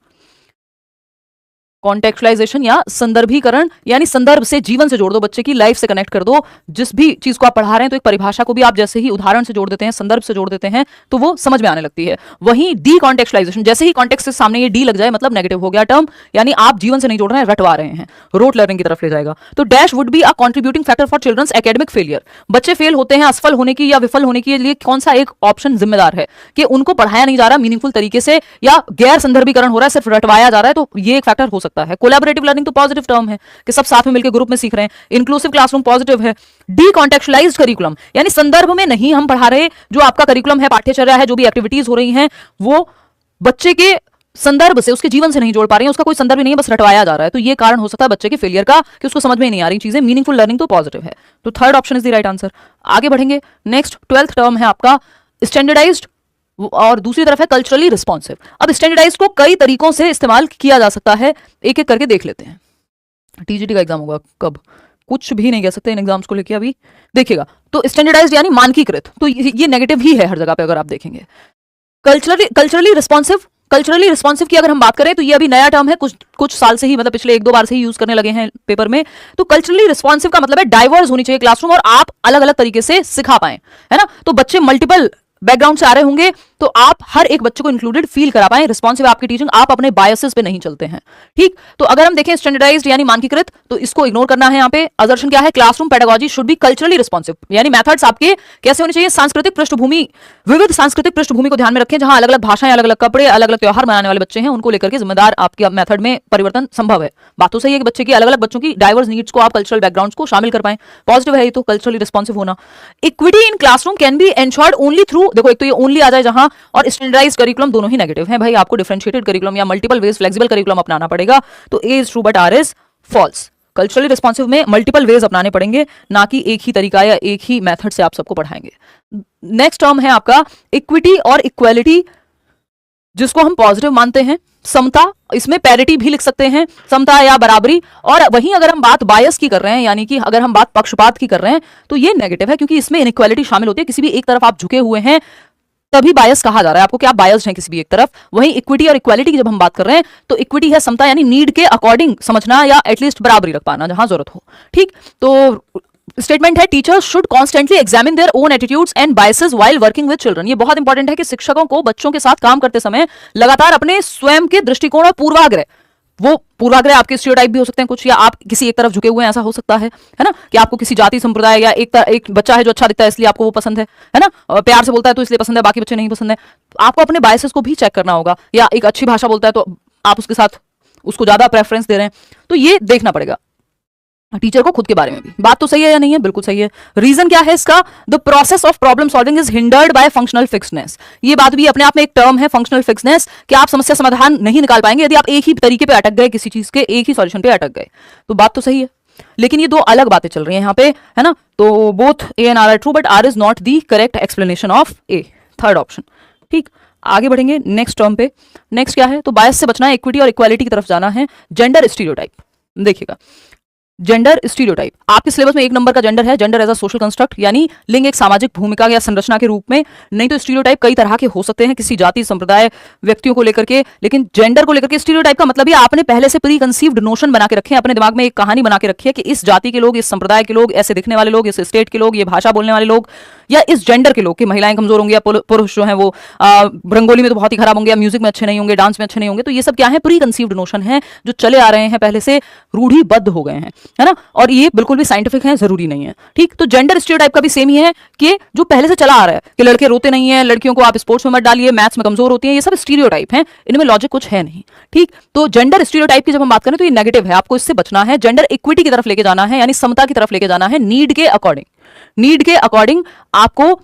कॉन्टेक्चुअलाइजेशन या संदर्भीकरण, यानी संदर्भ से, जीवन से जोड़ दो, बच्चे की लाइफ से कनेक्ट कर दो। जिस भी चीज को आप पढ़ा रहे हैं तो एक परिभाषा को भी आप जैसे ही उदाहरण से जोड़ देते हैं, संदर्भ से जोड़ देते हैं, तो वो समझ में आने लगती है। वहीं डीकॉन्टेक्चुअलाइजेशन, जैसे ही कॉन्टेक्स्ट से सामने ये डी लग जाए मतलब नेगेटिव हो गया टर्म, यानी आप जीवन से नहीं जोड़ रहे हैं, रटवा रहे हैं, रोट लर्निंग की तरफ ले जाएगा। तो dash would be a contributing factor for children's academic failure. बच्चे फेल होते हैं, असफल होने की या विफल होने के लिए कौन सा एक ऑप्शन जिम्मेदार है? कि उनको पढ़ाया नहीं जा रहा मीनिंगफुल तरीके से, या गैर संदर्भीकरण हो रहा है, सिर्फ रटवाया जा रहा है, तो ये एक फैक्टर हो सकता है। कोलैबोरेटिव लर्निंग तो पॉजिटिव टर्म है, कि सब साथ में मिलकर ग्रुप में सीख रहे हैं। इंक्लूसिव क्लासरूम पॉजिटिव है। डीकॉन्टेक्चुअलाइज्ड करिकुलम, यानी संदर्भ में नहीं हम पढ़ा रहे, जो आपका करिकुलम है, पाठ्यचर्या है, जो भी एक्टिविटीज हो रही हैं, वो बच्चे के संदर्भ से, उसके जीवन से नहीं जोड़ पा रही है, उसका कोई संदर्भ नहीं है, बस रटवाया जा रहा है। तो ये कारण हो सकता है बच्चे के फेलियर का, कि उसको समझ में नहीं आ रही चीजें। मीनिंगफुल लर्निंग तो पॉजिटिव है, तो third option is the right answer. आगे बढ़ेंगे। नेक्स्ट 12th टर्म है आपका स्टैंडर्डाइज्ड, और दूसरी तरफ है कल्चरली रिस्पॉन्सिव। अब स्टैंडर्डाइज्ड को कई तरीकों से इस्तेमाल किया जा सकता है, एक एक करके देख लेते हैं। टीजीटी का एग्जाम होगा कब, कुछ भी नहीं कह सकते इन एग्जाम्स को लेके अभी, देखिएगा। तो स्टैंडर्डाइज्ड यानी मानकीकृत, तो ये नेगेटिव ही है हर जगह पे अगर आप देखेंगे। कल्चरली रिस्पॉन्सिव की अगर हम बात करें तो ये अभी नया टर्म है, कुछ साल से ही, मतलब पिछले 1-2 बार से ही यूज करने लगे हैं पेपर में। तो कल्चरली रिस्पॉन्सिव का मतलब है डाइवर्स होनी चाहिए क्लासरूम, और आप अलग अलग तरीके से सिखा पाए, है ना। तो बच्चे मल्टीपल बैकग्राउंड से आ रहे होंगे, तो आप हर एक बच्चे को इंक्लूडेड फील करा पाए, रिस्पॉन्सिव आपकी टीचिंग, आप अपने बायसेस पे नहीं चलते हैं। ठीक, तो अगर हम देखें स्टैंडर्डाइज्ड यानी मानकीकृत, तो इसको इग्नोर करना है। यहाँ पे असर्शन क्या है, classroom pedagogy should be culturally responsive, यानी मेथड्स आपके कैसे होने चाहिए, सांस्कृतिक पृष्ठभूमि, विविध सांस्कृतिक पृष्ठभूमि को ध्यान में रखें, जहां अलग अलग भाषाएं, अलग अलग कपड़े, अलग अलग त्योहार मनाने वाले बच्चे हैं, उनको लेकर के जिम्मेदार आपके मेथड में परिवर्तन संभव है। बात तो सही है कि बच्चे की अलग अलग बच्चों की डाइवर्स नीड्स को आप कल्चरल बैकग्राउंड्स को शामिल कर पाएं, पॉजिटिव है ये तो, कल्चरली रिस्पॉन्सिव होना। Equity in classroom can be ensured only through, देखो एक तो ये ओनली आ जाए जहां, और स्टैंडर्डाइज्ड करिकुलम, दोनों ही नेगेटिव है भाई, आपको डिफरेंशिएटेड करिकुलम या मल्टीपल वेज फ्लेक्सिबल करिकुलम अपनाना पड़ेगा। तो A is true but R is false. Culturally responsive में मल्टीपल वेज अपनाने पड़ेंगे, ना कि एक ही तरीका या एक ही मेथड से आप सबको पढ़ाएंगे। नेक्स्ट टर्म है आपका इक्विटी और इक्वालिटी, जिसको हम पॉजिटिव मानते हैं। समता, इसमें पैरिटी भी लिख सकते हैं, समता या बराबरी। और वहीं अगर हम बात बायस की कर रहे हैं, यानी कि अगर हम बात पक्षपात की कर रहे हैं, तो ये नेगेटिव है, क्योंकि इसमें इनइक्वालिटी शामिल होती है। किसी भी एक तरफ आप झुके हुए हैं तभी बायस कहा जा रहा है आपको कि आप बायस्ड हैं किसी भी एक तरफ। वहीं इक्विटी और इक्वालिटी की जब हम बात कर रहे हैं, तो इक्विटी है समता, यानी नीड के अकॉर्डिंग समझना या एटलीस्ट बराबरी रख पाना जहां जरूरत हो। ठीक, तो स्टेटमेंट है teachers should constantly examine their own attitudes and biases while working with children. ये बहुत इंपॉर्टेंट है कि शिक्षकों को बच्चों के साथ काम करते समय लगातार अपने स्वयं के दृष्टिकोण और पूर्वाग्रह, वो पूर्वाग्रह आपके स्टीरियोटाइप भी हो सकते हैं कुछ, या आप किसी एक तरफ झुके हुए हैं ऐसा हो सकता है ना, कि आपको किसी जाति संप्रदाय या एक बच्चा है जो अच्छा दिखता है इसलिए आपको वो पसंद है ना, प्यार से बोलता है तो इसलिए पसंद है, बाकी बच्चे नहीं पसंद है। आपको अपने बायसेस को भी चेक करना होगा, या एक अच्छी भाषा बोलता है तो आप उसके साथ उसको ज्यादा प्रेफरेंस दे रहे हैं, तो ये देखना पड़ेगा टीचर को खुद के बारे में भी। बात तो सही है या नहीं है, बिल्कुल सही है। रीजन क्या है इसका, the process of problem solving is hindered by functional fixedness. ये बात भी अपने आप में एक टर्म है, फंक्शनल फिक्सनेस, कि आप समस्या समाधान नहीं निकाल पाएंगे यदि आप एक ही तरीके पे अटक गए, किसी चीज के एक ही सॉल्यूशन पे अटक गए। तो बात तो सही है, लेकिन ये दो अलग बातें चल रही हैं यहाँ पे, है ना। तो both A and R are true, but R is not the correct explanation of A, third option. ठीक, आगे बढ़ेंगे नेक्स्ट टर्म पे। नेक्स्ट क्या है, तो बायस से बचना है, इक्विटी और इक्वालिटी की तरफ जाना है। जेंडर स्टीरियोटाइप, देखिएगा जेंडर स्टीरियोटाइप, आपके सिलेबस में एक नंबर का जेंडर है, gender as a social construct, यानी लिंग एक सामाजिक भूमिका या संरचना के रूप में। नहीं तो स्टीरियोटाइप कई तरह के हो सकते हैं, किसी जाति संप्रदाय व्यक्तियों को लेकर के, लेकिन जेंडर को लेकर के स्टीरियोटाइप का मतलब ये आपने पहले से प्री कंसीव्ड नोशन बना के रखे हैं, अपने दिमाग में एक कहानी बना के रखी है कि इस जाति के लोग, इस संप्रदाय के लोग, ऐसे दिखने वाले लोग, इस स्टेट के लोग, ये भाषा बोलने वाले लोग, या इस जेंडर के लोग, कि महिलाएं कमजोर होंगी या पुरुष जो है वो रंगोली में तो बहुत ही खराब होंगे, या म्यूजिक में अच्छे नहीं होंगे, डांस में अच्छे नहीं होंगे। तो ये सब क्या है, प्री कंसीव्ड नोशन है जो चले आ रहे हैं, पहले से रूढ़िबद्ध हो गए हैं, है ना। और ये बिल्कुल भी साइंटिफिक है, जरूरी नहीं है। ठीक, तो जेंडर स्टीरियोटाइप का भी सेम ही है कि जो पहले से चला आ रहा है कि लड़के रोते नहीं है, लड़कियों को आप स्पोर्ट्स में मत डालिए, मैथ्स में कमजोर होती है, ये सब स्टीरियोटाइप हैं, इनमें लॉजिक कुछ है नहीं। ठीक, तो जेंडर स्टीरियोटाइप की जब हम बात करें तो ये नेगेटिव है, आपको इससे बचना है। जेंडर इक्विटी की तरफ लेके जाना है, यानी समता की तरफ लेके जाना है, नीड के अकॉर्डिंग। नीड के अकॉर्डिंग आपको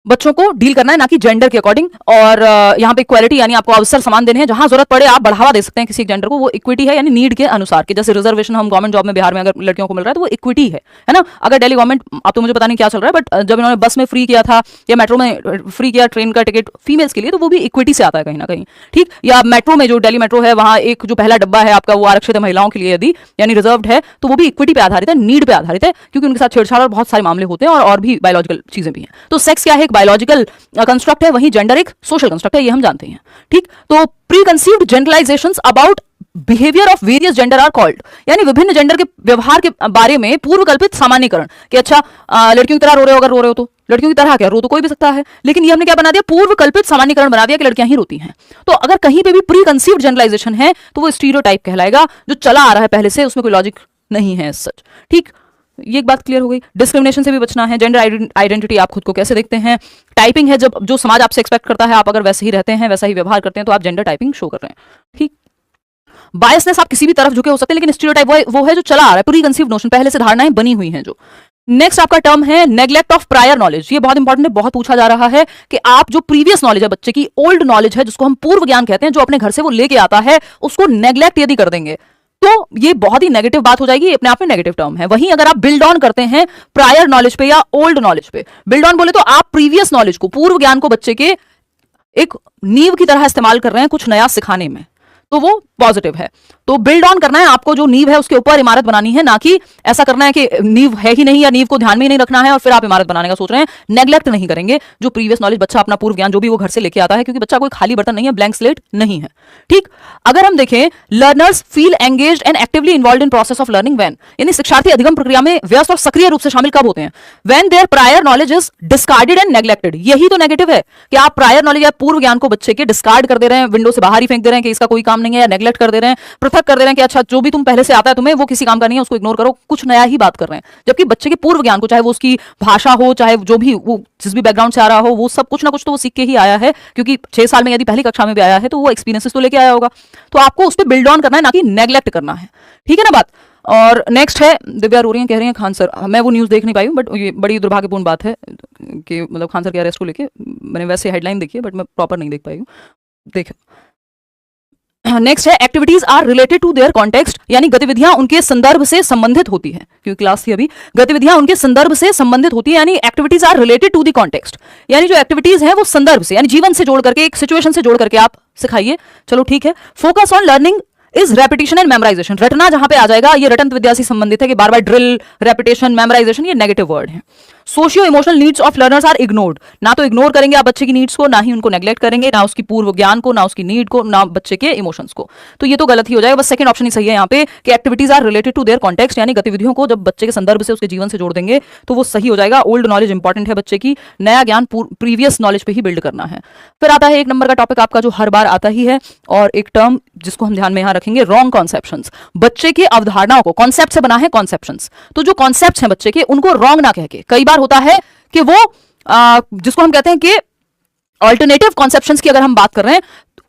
बच्चों को डील करना है, ना कि जेंडर के अकॉर्डिंग। और यहाँ पे इक्वालिटी, यानी आपको अवसर समान देने हैं, जहां जरूरत पड़े आप बढ़ावा दे सकते हैं किसी एक जेंडर को, वो इक्विटी है, यानी नीड के अनुसार। कि जैसे रिजर्वेशन हम गवर्नमेंट जॉब में बिहार में अगर लड़कियों को मिल रहा है तो वो इक्विटी है ना। अगर दिल्ली गवर्नमेंट, अब तो मुझे पता नहीं क्या चल रहा है, बट जब इन्होंने बस में फ्री किया था या मेट्रो में फ्री किया ट्रेन का टिकट फीमेल्स के लिए, तो वो भी इक्विटी से आता है कहीं ना कहीं। ठीक, या मेट्रो में जो दिल्ली मेट्रो है, वहां एक जो पहला डब्बा है आपका वो आरक्षित है महिलाओं के लिए, यदि यानी रिजर्व्ड है, तो वो भी इक्विटी पे आधारित है, नीड पे आधारित है, क्योंकि उनके साथ छेड़छाड़ और बहुत सारे मामले होते हैं, और भी बायोलॉजिकल चीजें भी हैं। तो सेक्स क्या है, एक बायोलॉजिकल कंस्ट्रक्ट है, वहीं जेंडर एक सोशल कंस्ट्रक्ट है, ये हम जानते हैं। ठीक, तो pre conceived generalizations about behaviour of various gender are called, यानी विभिन्न जेंडर के व्यवहार के बारे में पूर्व कल्पित सामान्यकरण, कि अच्छा लड़कियों की तरह रो रहे हो, अगर रो रहे हो तो लड़कियों की तरह क्या, रो तो कोई भी सकता है, लेकिन ये हमने क्या बना दिया, पूर्व कल्पित सामान्यकरण बना दिया कि लड़कियां ही रोती हैं। तो अगर कहीं पे भी प्री कंसीव्ड जनरलाइजेशन है तो वो स्टीरियोटाइप कहलाएगा, जो चला आ रहा है पहले से, उसमें कोई लॉजिक नहीं है सच। ठीक, ये एक बात क्लियर हो गई। डिस्क्रिमिनेशन से भी बचना है। जेंडर आइडेंटिटी, आप खुद को कैसे देखते हैं। टाइपिंग है, जब जो समाज आपसे एक्सपेक्ट करता है, आप अगर वैसे ही रहते हैं, वैसा ही व्यवहार करते हैं, तो आप जेंडर टाइपिंग शो कर रहे हैं। ठीक, बायसनेस, आप किसी भी तरफ झुके हो सकते हैं, लेकिन स्टीरियोटाइप वो है जो चला आ रहा है, प्री कंसीव्ड नोशन, पहले से धारणाएं बनी हुई हैं जो। नेक्स्ट आपका टर्म है नेग्लेक्ट ऑफ प्रायर नॉलेज। ये बहुत इंपॉर्टेंट है, बहुत पूछा जा रहा है कि आप जो प्रीवियस नॉलेज है बच्चे की, ओल्ड नॉलेज है, जिसको हम पूर्व ज्ञान कहते हैं, जो अपने घर से वो लेके आता है, उसको नेग्लेक्ट यदि कर देंगे तो ये बहुत ही नेगेटिव बात हो जाएगी, अपने आप में नेगेटिव टर्म है। वहीं अगर आप बिल्ड ऑन करते हैं प्रायर नॉलेज पे या ओल्ड नॉलेज पे, बिल्ड ऑन बोले तो आप प्रीवियस नॉलेज को, पूर्व ज्ञान को बच्चे के एक नींव की तरह इस्तेमाल कर रहे हैं कुछ नया सिखाने में, तो वो पॉजिटिव है। तो बिल्ड ऑन करना है आपको, जो नींव है उसके ऊपर इमारत बनानी है, ना कि ऐसा करना है कि नींव है ही नहीं या नींव को ध्यान में ही नहीं रखना है और फिर आप इमारत बनाने का सोच रहे हैं। नेग्लेक्ट नहीं करेंगे जो प्रीवियस नॉलेज बच्चा अपना पूर्व ज्ञान जो भी वो घर से लेके आता है, क्योंकि बच्चा कोई खाली बर्तन नहीं है, ब्लैंक स्लेट नहीं है। ठीक, अगर हम देखें learners feel engaged and actively involved in process of learning when, यानी शिक्षार्थी अधिगम प्रक्रिया में व्यस्त और सक्रिय रूप से शामिल कब होते हैं? When their prior knowledge is discarded and neglected. यही तो नेगेटिव है कि आप प्रायर नॉलेज या पूर्व ज्ञान को बच्चे के डिस्कार्ड कर दे रहे हैं, विंडो से बाहर ही फेंक दे रहे हैं कि इसका कोई काम नहीं है, या नेग्लेक्ट कर दे रहे हैं, पृथक कर दे रहे हैं कि अच्छा जो भी तुम पहले से आता है तुम्हें वो किसी काम का नहीं है, उसको इग्नोर करो, कुछ नया ही बात कर रहे हैं। जबकि बच्चे के पूर्व ज्ञान को, चाहे वो उसकी भाषा हो, चाहे जो भी वो जिस भी बैकग्राउंड से आ रहा हो, वो सब कुछ ना कुछ तो वो सीख के ही आया है, क्योंकि 6 साल में यदि पहली कक्षा में भी आया है तो वो एक्सपीरियंसेस तो लेके आया होगा। तो आपको उस पर बिल्ड ऑन करना है, ना कि नेग्लेक्ट करना है। ठीक है ना बात। और नेक्स्ट है दिव्या रोरिया कह रही हैं खान सर, मैं वो न्यूज़ देख नहीं पाई हूँ, बट ये बड़ी दुर्भाग्यपूर्ण बात है कि मतलब खान सर के अरेस्ट को लेके मैंने वैसे हेडलाइन देखी है बट मैं प्रॉपर नहीं देख पाई हूँ। देखो नेक्स्ट है activities are related to their context, यानी गतिविधियां उनके संदर्भ से संबंधित होती है, क्योंकि क्लास थी अभी, गतिविधियां उनके संदर्भ से संबंधित होती है, यानी activities are related to the context, यानी जो एक्टिविटीज है वो संदर्भ से, यानी जीवन से जोड़ करके, एक सिचुएशन से जोड़ करके आप सिखाइए। चलो ठीक है। Focus on learning is repetition and memorisation, रटना जहां पे आ जाएगा ये रटन विद्या से संबंधित है कि बार बार ड्रिल, रेपिटेशन, मेमोराइजेशन ये नेगेटिव वर्ड है। Socio emotional needs of learners are ignored, ना तो इग्नोर करेंगे आप बच्चे की नीड्स को, ना ही उनको नेग्लेक्ट करेंगे, ना उसकी पूर्व ज्ञान को, ना उसकी नीड को, ना बच्चे के इमोशंस को। तो ये तो गलत ही हो जाएगा। बस सेकंड ऑप्शन ही सही है यहाँ पे कि activities are related to their context, यानी गतिविधियों को जब बच्चे के संदर्भ से, उसके जीवन से जोड़ देंगे तो वो सही हो जाएगा। ओल्ड नॉलेज इंपॉर्टेंट है बच्चे की, नया ज्ञान प्रीवियस नॉलेज पे ही बिल्ड करना है। फिर आता है 1 नंबर का टॉपिक आपका जो हर बार आता ही है, और एक टर्म जिसको हम ध्यान में यहाँ रखेंगे, रॉन्ग कॉन्सेप्शंस। बच्चे की अवधारणाओं को, कॉन्सेप्ट से बना है कॉन्सेप्शंस, तो जो कॉन्सेप्ट्स हैं बच्चे के उनको रॉन्ग ना कह के, कई बार होता है कि वो जिसको हम कहते हैं कि अल्टरनेटिव कॉन्सेप्शंस की अगर हम बात कर रहे हैं,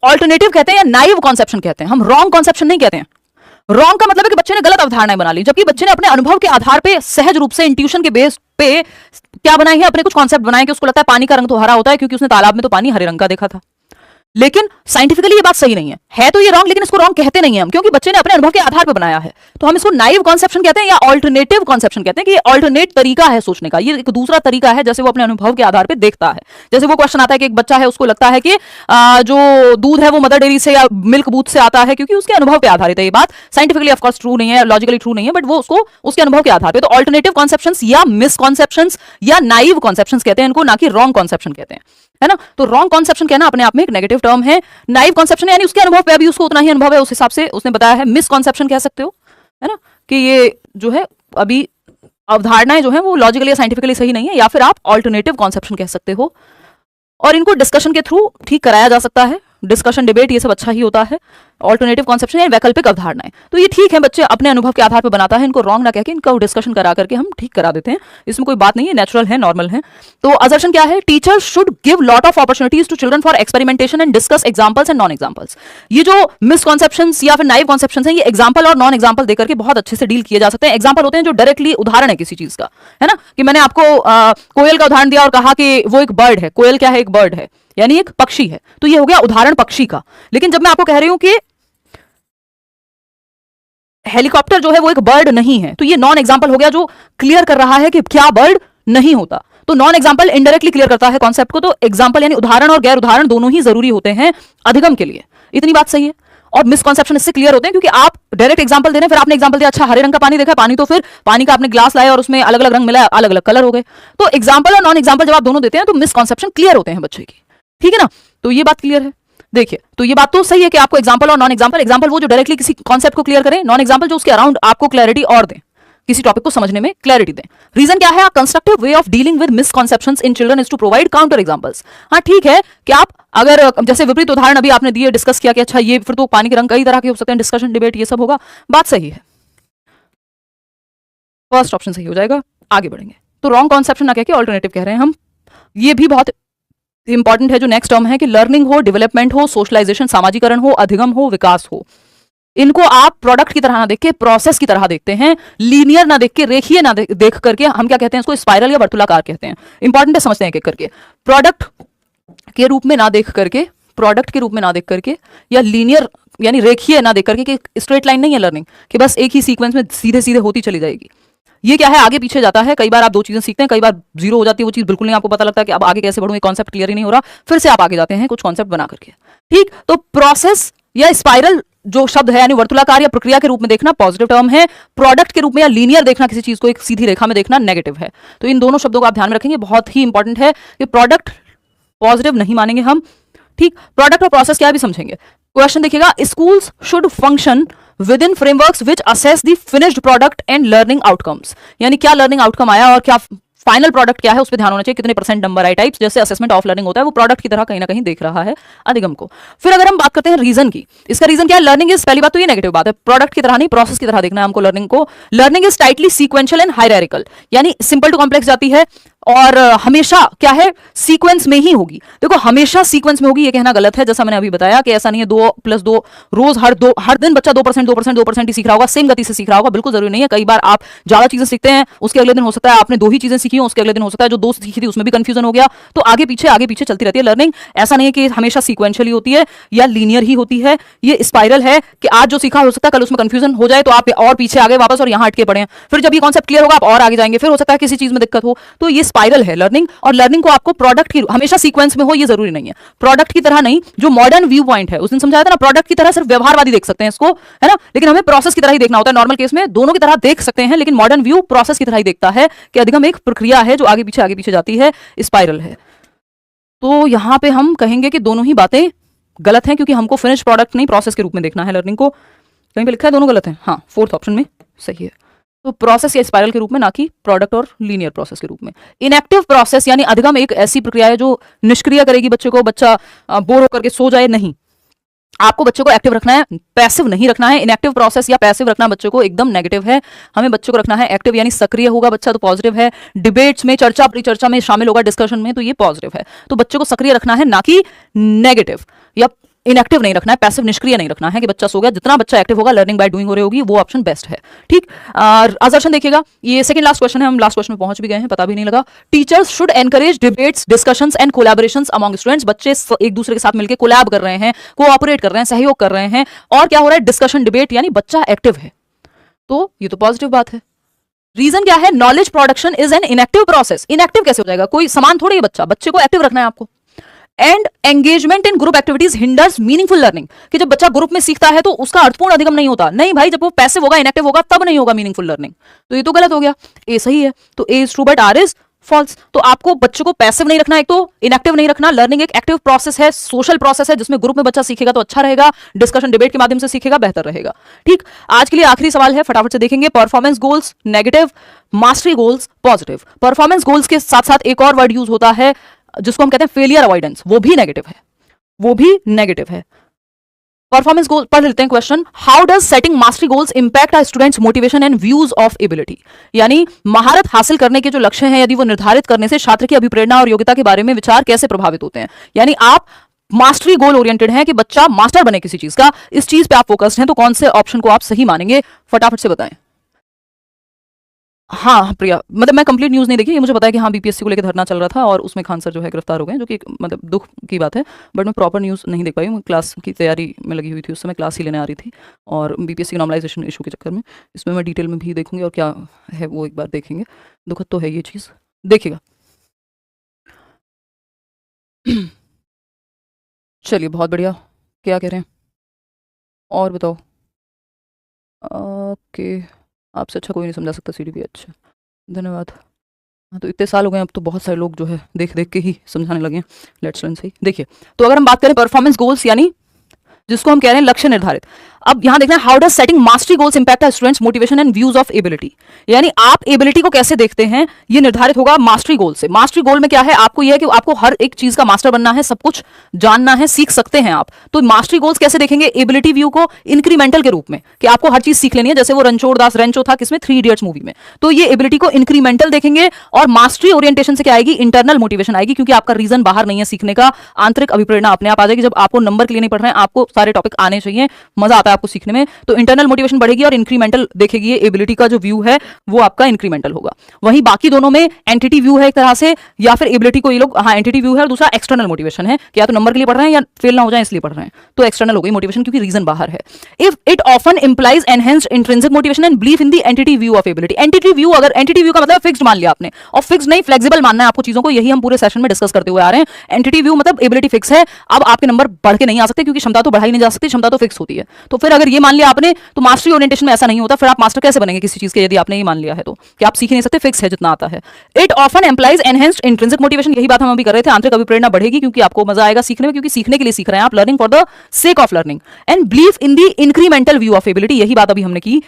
ऑल्टरनेटिव कहते हैं या नाइव कॉन्सेप्शन कहते हैं, हम रॉन्ग कॉन्सेप्शन नहीं कहते हैं। रॉन्ग का मतलब है कि बच्चे ने गलत अवधारणाएं बना ली, जबकि बच्चे ने अपने अनुभव के आधार पे सहज रूप से इंट्यूशन के बेस पे क्या बनाई है, अपने कुछ कॉन्सेप्ट बनाए कि उसको लगता है पानी का रंग तो हरा होता है क्योंकि उसने तालाब में तो पानी हरे रंग का देखा था। लेकिन साइंटिफिकली ये बात सही नहीं है तो ये रॉन्ग, लेकिन इसको रॉन्ग कहते नहीं है हम, क्योंकि बच्चे ने अपने अनुभव के आधार पर बनाया है। तो हम इसको नाइव कॉन्सेप्शन कहते हैं या ऑल्टरनेटिव कॉन्सेप्शन कहते हैं कि ये ऑल्टरनेट तरीका है सोचने का, ये एक दूसरा तरीका है जैसे वो अपने अनुभव के आधार पर देखता है। जैसे वो क्वेश्चन आता है कि एक बच्चा है, उसको लगता है कि जो दूध है वो मदर डेयरी से या मिल्क बूथ से आता है क्योंकि उसके अनुभव पे आधारित है। ये बात साइंटिफिकली ऑफकोर्स ट्रू नहीं है, लॉजिकली ट्रू नहीं है, बट वो उसको उसके अनुभव के आधार पर। तो ऑल्टरनेटिव कॉन्सेप्शंस या मिसकॉन्सेप्शंस या नाइव कॉन्सेप्शंस कहते हैं इनको, ना कि रॉन्ग कॉन्सेप्शन कहते हैं, है ना। तो रॉन्ग कॉन्सेप्शन कहना अपने आप में एक नेगेटिव टर्म है। नाइव कॉन्सेप्शन यानी उसके अनुभव पे, अभी उसको उतना ही अनुभव है, उस हिसाब से उसने बताया है। मिसकॉन्सेप्शन कह सकते हो, है ना, कि ये जो है अभी अवधारणाएं जो है वो लॉजिकली या साइंटिफिकली सही नहीं है, या फिर आप ऑल्टरनेटिव कॉन्सेप्शन कह सकते हो। और इनको डिस्कशन के थ्रू ठीक कराया जा सकता है, डिस्कशन, डिबेट, ये सब अच्छा ही होता है। ऑल्टरनेटिव कॉन्सेप्शन या वैकल्पिक अवधारणाएं, तो ये ठीक है, बच्चे अपने अनुभव के आधार पर बनाता है, इनको रॉन्ग ना कह के इनका डिस्कशन करा करके हम ठीक करा देते हैं। इसमें कोई बात नहीं है, नेचुरल है, नॉर्मल है। तो असर्शन क्या है, teachers should give lot of opportunities to children for experimentation and discuss examples and non examples. ये जो मिसकॉन्सेप्शंस या फिर नाइव कॉन्सेप्शंस हैं, ये एग्जांपल और नॉन एग्जांपल देकर के बहुत अच्छे से डील किए जा सकते हैं। एग्जांपल होते हैं जो डायरेक्टली उदाहरण है किसी चीज का, है ना, कि मैंने आपको कोयल का उदाहरण दिया और कहा कि वो एक बर्ड है। कोयल क्या है, एक बर्ड है, यानी एक पक्षी है, तो ये हो गया उदाहरण पक्षी का। लेकिन जब मैं आपको कह रही हूं कि हेलीकॉप्टर जो है वो एक बर्ड नहीं है, तो ये नॉन एग्जांपल हो गया जो क्लियर कर रहा है कि क्या बर्ड नहीं होता। तो नॉन एग्जांपल इनडायरेक्टली क्लियर करता है कॉन्सेप्ट को। तो एग्जांपल यानी उदाहरण और गैर उदाहरण दोनों ही जरूरी होते हैं अधिगम के लिए। इतनी बात सही है। और मिसकॉन्सेप्शन इससे क्लियर होते हैं क्योंकि आप डायरेक्ट एग्जांपल दे रहे हैं, फिर आपने एग्जांपल दिया, अच्छा हरे रंग का पानी देखा, पानी तो फिर पानी का आपने ग्लास लाया और उसमें अलग अलग रंग मिला, अलग अलग कलर हो गए। तो एग्जांपल और नॉन एग्जांपल जब आप दोनों देते हैं तो मिसकॉन्सेप्शन क्लियर होते हैं बच्चे की, ठीक है ना। तो ये बात क्लियर है। देखिए, तो ये बात तो सही है कि आपको एग्जांपल और नॉन एग्जांपल, एग्जांपल वो जो डायरेक्टली किसी कॉन्सेप्ट को क्लियर करें, नॉन एग्जांपल जो उसके अराउंड आपको क्लैरिटी और दें, किसी टॉपिक को समझने में क्लैरिटी दें। रीजन क्या है, a constructive way of dealing with misconceptions in children is to provide counter examples. हाँ ठीक है कि आप अगर जैसे विपरीत उदाहरण अभी आपने दिए, डिस्कस किया कि अच्छा ये फिर तो पानी के रंग कई तरह के हो सकते हैं, डिस्कशन, डिबेट, ये सब होगा, बात सही है, फर्स्ट ऑप्शन सही हो जाएगा। आगे बढ़ेंगे तो रॉन्ग कॉन्सेप्शन ना कह के ऑल्टरनेटिव कह रहे हैं हम। ये भी बहुत इंपॉर्टेंट है जो नेक्स्ट टर्म है कि लर्निंग हो, डेवलपमेंट हो, सोशलाइजेशन, सामाजिकरण हो, अधिगम हो, विकास हो, इनको आप प्रोडक्ट की तरह ना देख के प्रोसेस की तरह देखते हैं, लीनियर ना देख के, रेखीय ना देख करके, हम क्या कहते हैं इसको, स्पाइरल या वर्तुलाकार कहते हैं। इंपॉर्टेंट है, समझते हैं एक एक करके। प्रोडक्ट के रूप में ना देख करके, प्रोडक्ट के रूप में ना देख करके, या लीनियर यानी रेखीय ना देख करके कि स्ट्रेट लाइन नहीं है लर्निंग कि बस एक ही सीक्वेंस में सीधे सीधे होती चली जाएगी। ये क्या है, आगे पीछे जाता है। कई बार आप दो चीजें सीखते हैं, कई बार जीरो हो जाती है वो चीज, बिल्कुल नहीं आपको पता लगता कि अब आगे कैसे बढ़ूं, ये कॉन्सेप्ट क्लियर ही नहीं हो रहा, फिर से आप आगे जाते हैं कुछ कॉन्सेप्ट बना करके। ठीक, तो प्रोसेस या स्पाइरल जो शब्द है यानी वर्तुलाकार या प्रक्रिया के रूप में देखना पॉजिटिव टर्म है, प्रोडक्ट के रूप में या लीनियर देखना, किसी चीज को एक सीधी रेखा में देखना नेगेटिव है। तो इन दोनों शब्दों को आप ध्यान में रखेंगे, बहुत ही इंपॉर्टेंट है कि प्रोडक्ट पॉजिटिव नहीं मानेंगे हम। ठीक, प्रोडक्ट और प्रोसेस क्या है भी समझेंगे। क्वेश्चन देखिएगा, schools should function with in frameworks which assess the finished product and learning outcomes, यानी क्या लर्निंग आउटकम आया और क्या फाइनल प्रोडक्ट क्या है उस पर ध्यान होना चाहिए, कितने परसेंट नंबर आई टाइप्स जैसे असेसमेंट ऑफ लर्निंग होता है वो प्रोडक्ट की तरह कहीं ना कहीं देख रहा है अधिगम को। फिर अगर हम बात करते हैं रीजन की, इसका रीजन क्या है, लर्निंग इज, पहली बात तो ये नेगेटिव बात है, प्रोडक्ट की तरह नहीं प्रोसेस की तरह देखना है हमको लर्निंग को। Learning is tightly sequential and hierarchical, यानी सिंपल टू कॉम्प्लेक्स जाती है और हमेशा क्या है सीक्वेंस में ही होगी। देखो हमेशा सीक्वेंस में होगी ये कहना गलत है, जैसा मैंने अभी बताया कि ऐसा नहीं है 2+2 रोज हर दिन बच्चा 2% ही सीख रहा होगा, सेम गति से सीख रहा होगा, बिल्कुल जरूरी नहीं है। कई बार आप ज्यादा चीजें सीखते हैं, उसके अगले दिन हो सकता है आपने 2 ही चीजें सीखी हो, उसके अगले दिन हो सकता है जो 2 सीखी थी उसमें भी कंफ्यूजन हो गया। तो आगे पीछे चलती रहती है लर्निंग, ऐसा नहीं है कि हमेशा सीक्वेंशियली होती है या लीनियर ही होती है। ये स्पाइरल है कि आज जो सीखा हो सकता है कल उसमें कंफ्यूजन हो जाए तो आप और पीछे आगे वापस और यहाँ अटके पड़े हैं, फिर जब ये कॉन्सेप्ट क्लियर होगा आप और आगे जाएंगे, फिर हो सकता है किसी चीज में दिक्कत हो। तो ये स्पाइरल है लर्निंग, और लर्निंग को आपको प्रोडक्ट की हमेशा सीक्वेंस में हो ये जरूरी नहीं है, प्रोडक्ट की तरह नहीं। जो मॉडर्न व्यू पॉइंट है उस दिन समझाया था ना, प्रोडक्ट की तरह सिर्फ व्यवहारवादी देख सकते हैं इसको, है ना, लेकिन हमें प्रोसेस की तरह ही देखना होता है। नॉर्मल केस में दोनों की तरह देख सकते हैं, लेकिन मॉडर्न व्यू प्रोसेस की तरह ही देखता है कि अधिगम एक प्रक्रिया है जो आगे पीछे जाती है, स्पाइरल है। तो यहां पे हम कहेंगे कि दोनों ही बातें गलत हैं, क्योंकि हमको फिनिश प्रोडक्ट नहीं प्रोसेस के रूप में देखना है लर्निंग को। कहीं पे लिखा है दोनों गलत हैं, हाँ 4th ऑप्शन में सही है। तो प्रोसेस या स्पाइरल के रूप में, ना कि प्रोडक्ट और लीनियर प्रोसेस के रूप में। इनएक्टिव प्रोसेस यानी अधिगम एक ऐसी प्रक्रिया है जो निष्क्रिय करेगी बच्चे को, बच्चा बोर होकर के सो जाए, नहीं, आपको बच्चे को एक्टिव रखना है, पैसिव नहीं रखना है। इनएक्टिव प्रोसेस या पैसिव रखना बच्चे को एकदम नेगेटिव है। हमें बच्चे को रखना है एक्टिव, यानी सक्रिय होगा बच्चा तो पॉजिटिव है, डिबेट्स में चर्चा परिचर्चा में शामिल होगा, डिस्कशन में, तो ये पॉजिटिव है। तो बच्चे को सक्रिय रखना है, ना कि नेगेटिव या इनएक्टिव नहीं रखना है, पैसिव निष्क्रिय नहीं रखना है कि बच्चा सो गया। जितना बच्चा एक्टिव होगा, लर्निंग बाय डूइंग हो रही होगी, वो ऑप्शन बेस्ट है। ठीक, असर्शन देखिएगा, ये सेकंड लास्ट क्वेश्चन है, हम लास्ट क्वेश्चन में पहुंच भी गए हैं, पता भी नहीं लगा। Teachers should encourage debates, discussions and collaborations among students, बच्चे एक दूसरे के साथ मिलकर कोलैब कर रहे हैं, कोऑपरेट कर रहे हैं, सहयोग कर रहे हैं, और क्या हो रहा है, डिस्कशन डिबेट, यानी बच्चा एक्टिव है, तो ये तो पॉजिटिव बात है। रीजन क्या है, knowledge production is an inactive process. Inactive कैसे हो जाएगा, कोई समान थोड़ी है बच्चे को एक्टिव रखना है आपको। And engagement in group activities hinders meaningful learning, कि जब बच्चा ग्रुप में सीखता है तो उसका अर्थपूर्ण अधिगम नहीं होता। नहीं भाई, जब वो पैसिव होगा, इनएक्टिव होगा, तब नहीं होगा मीनिंगफुल लर्निंग। तो ये तो गलत हो गया, ए सही है, तो A is true but R is false. तो आपको बच्चों को पैसिव नहीं रखना, एक तो इनएक्टिव नहीं रखना। लर्निंग एक एक्टिव प्रोसेस है, सोशल प्रोसेस है, जिसमें ग्रुप में बच्चा सीखेगा तो अच्छा रहेगा, डिस्कशन डिबेट के माध्यम से सीखेगा बेहतर रहेगा। ठीक, आज के लिए आखिरी सवाल है, फटाफट से देखेंगे। Performance goals negative, mastery goals positive. Performance goals के साथ साथ एक और वर्ड यूज होता है जिसको हम कहते हैं फेलियर अवॉइडेंस, वो भी नेगेटिव है, वो भी नेगेटिव है। परफॉर्मेंस गोल पढ़ लेते हैं question, how does setting mastery goals impact our students motivation and views of ability, यानी महारत हासिल करने के जो लक्ष्य हैं यदि वो निर्धारित करने से छात्र की अभिप्रेरणा और योग्यता के बारे में विचार कैसे प्रभावित होते हैं। यानी आप मास्टरी गोल ओरिएंटेड हैं कि बच्चा मास्टर बने किसी चीज का, इस चीज पे आप फोकस्ड हैं, तो कौन से ऑप्शन को आप सही मानेंगे, फटाफट से बताएं। हाँ प्रिया, मतलब मैं कंप्लीट न्यूज़ नहीं देखी, ये मुझे पता है कि हाँ बीपीएससी को लेकर धरना चल रहा था और उसमें खान सर जो है गिरफ्तार हो गए, जो कि मतलब दुख की बात है, बट मैं प्रॉपर न्यूज़ नहीं देख पाई हूँ, क्लास की तैयारी में लगी हुई थी, उस समय क्लास ही लेने आ रही थी, और बीपीएससी नॉर्मलाइजेशन इशू के चक्कर में इसमें मैं डिटेल में भी देखूंगी और क्या है वो एक बार देखेंगे। दुखद तो है ये चीज़, देखिएगा। चलिए बहुत बढ़िया, क्या कह रहे हैं और बताओ। ओके, आपसे अच्छा कोई नहीं समझा सकता सीडी भी, अच्छा धन्यवाद। हाँ तो इतने साल हो गए, अब तो बहुत सारे लोग जो है देख देख के ही समझाने लगे हैं। लेट्स लर्न सही। देखिए, तो अगर हम बात करें परफॉर्मेंस गोल्स, यानी जिसको हम कह रहे हैं लक्ष्य निर्धारित, अब यहां देखना है how does setting mastery goals impact our students motivation and views of ability, यानी आप एबिलिटी को कैसे देखते हैं ये निर्धारित होगा मास्टरी गोल से। मास्टरी गोल में क्या है, आपको यह है कि आपको हर एक चीज का मास्टर बनना है, सब कुछ जानना है, सीख सकते हैं आप। तो मास्टरी गोल्स कैसे देखेंगे, एबिलिटी व्यू को इंक्रीमेंटल के रूप में, कि आपको हर चीज सीख लेनी है, जैसे वो रणछोड़ दास रेंचो था किसमें, 3 इडियट्स मूवी में, तो ये एबिलिटी को इंक्रीमेंटल देखेंगे। और मास्टरी ओरिएंटेशन से क्या आएगी, इंटरनल मोटिवेशन आएगी, क्योंकि आपका रीजन बाहर नहीं है सीखने का, आंतरिक अभिप्रेरणा अपने आप आ जाएगी। जब आपको नंबर के लिए नहीं पढ़ रहे हैं, आपको सारे टॉपिक आने चाहिए, मजा आता है आपको सीखने में, तो इंटरनल मोटिवेशन बढ़ेगी और इंक्रीमेंटल देखेगी, ये एबिलिटी का जो व्यू है वो आपका इंक्रीमेंटल होगा। वहीं बाकी दोनों में एंटिटी व्यू है एक तरह से, या फिर एबिलिटी को ये लोग, हाँ एंटिटी व्यू है, और दूसरा एक्सटर्नल मोटिवेशन है कि या तो नंबर के लिए पढ़ रहे हैं या फेल ना हो जाए इसलिए पढ़ रहे हैं, तो एक्सटर्नल हो गई मोटिवेशन क्योंकि रीजन बाहर है। If it often implies enhanced intrinsic motivation and belief in the entity view of ability. Entity view, अगर एंटिटी व्यू का मतलब फिक्स्ड मान लिया आपने, और फिक्स्ड नहीं फ्लेक्सिबल मानना है आपको चीजों को, यही हम पूरे सेशन में डिस्कस करते हुए आ रहे हैं। एंटिटी व्यू मतलब एबिलिटी फिक्स है, अब आपके नंबर बढ़ के नहीं आ सकते क्योंकि क्षमता तो बढ़ाई नहीं जा सकती, क्षमता तो फिक्स होती है। तो फिर अगर ये मान लिया आपने, तो मास्टरी ओरिएंटेशन में ऐसा नहीं होता, फिर आप मास्टर कैसे बनेंगे किसी चीज के, यदि आपने ये मान लिया है तो कि आप सीख नहीं सकते, फिक्स है जितना आता है। It often employs enhanced intrinsic motivation, यही बात हम अभी कर रहे थे, आंतरिक अभिप्रेरणा बढ़ेगी क्योंकि आपको मजा आएगा सीखने में, क्योंकि सीखने के लिए सीख रहे हैं आप, learning for the sake of learning. And belief in the incremental view of ability, यही बात अभी हमने की।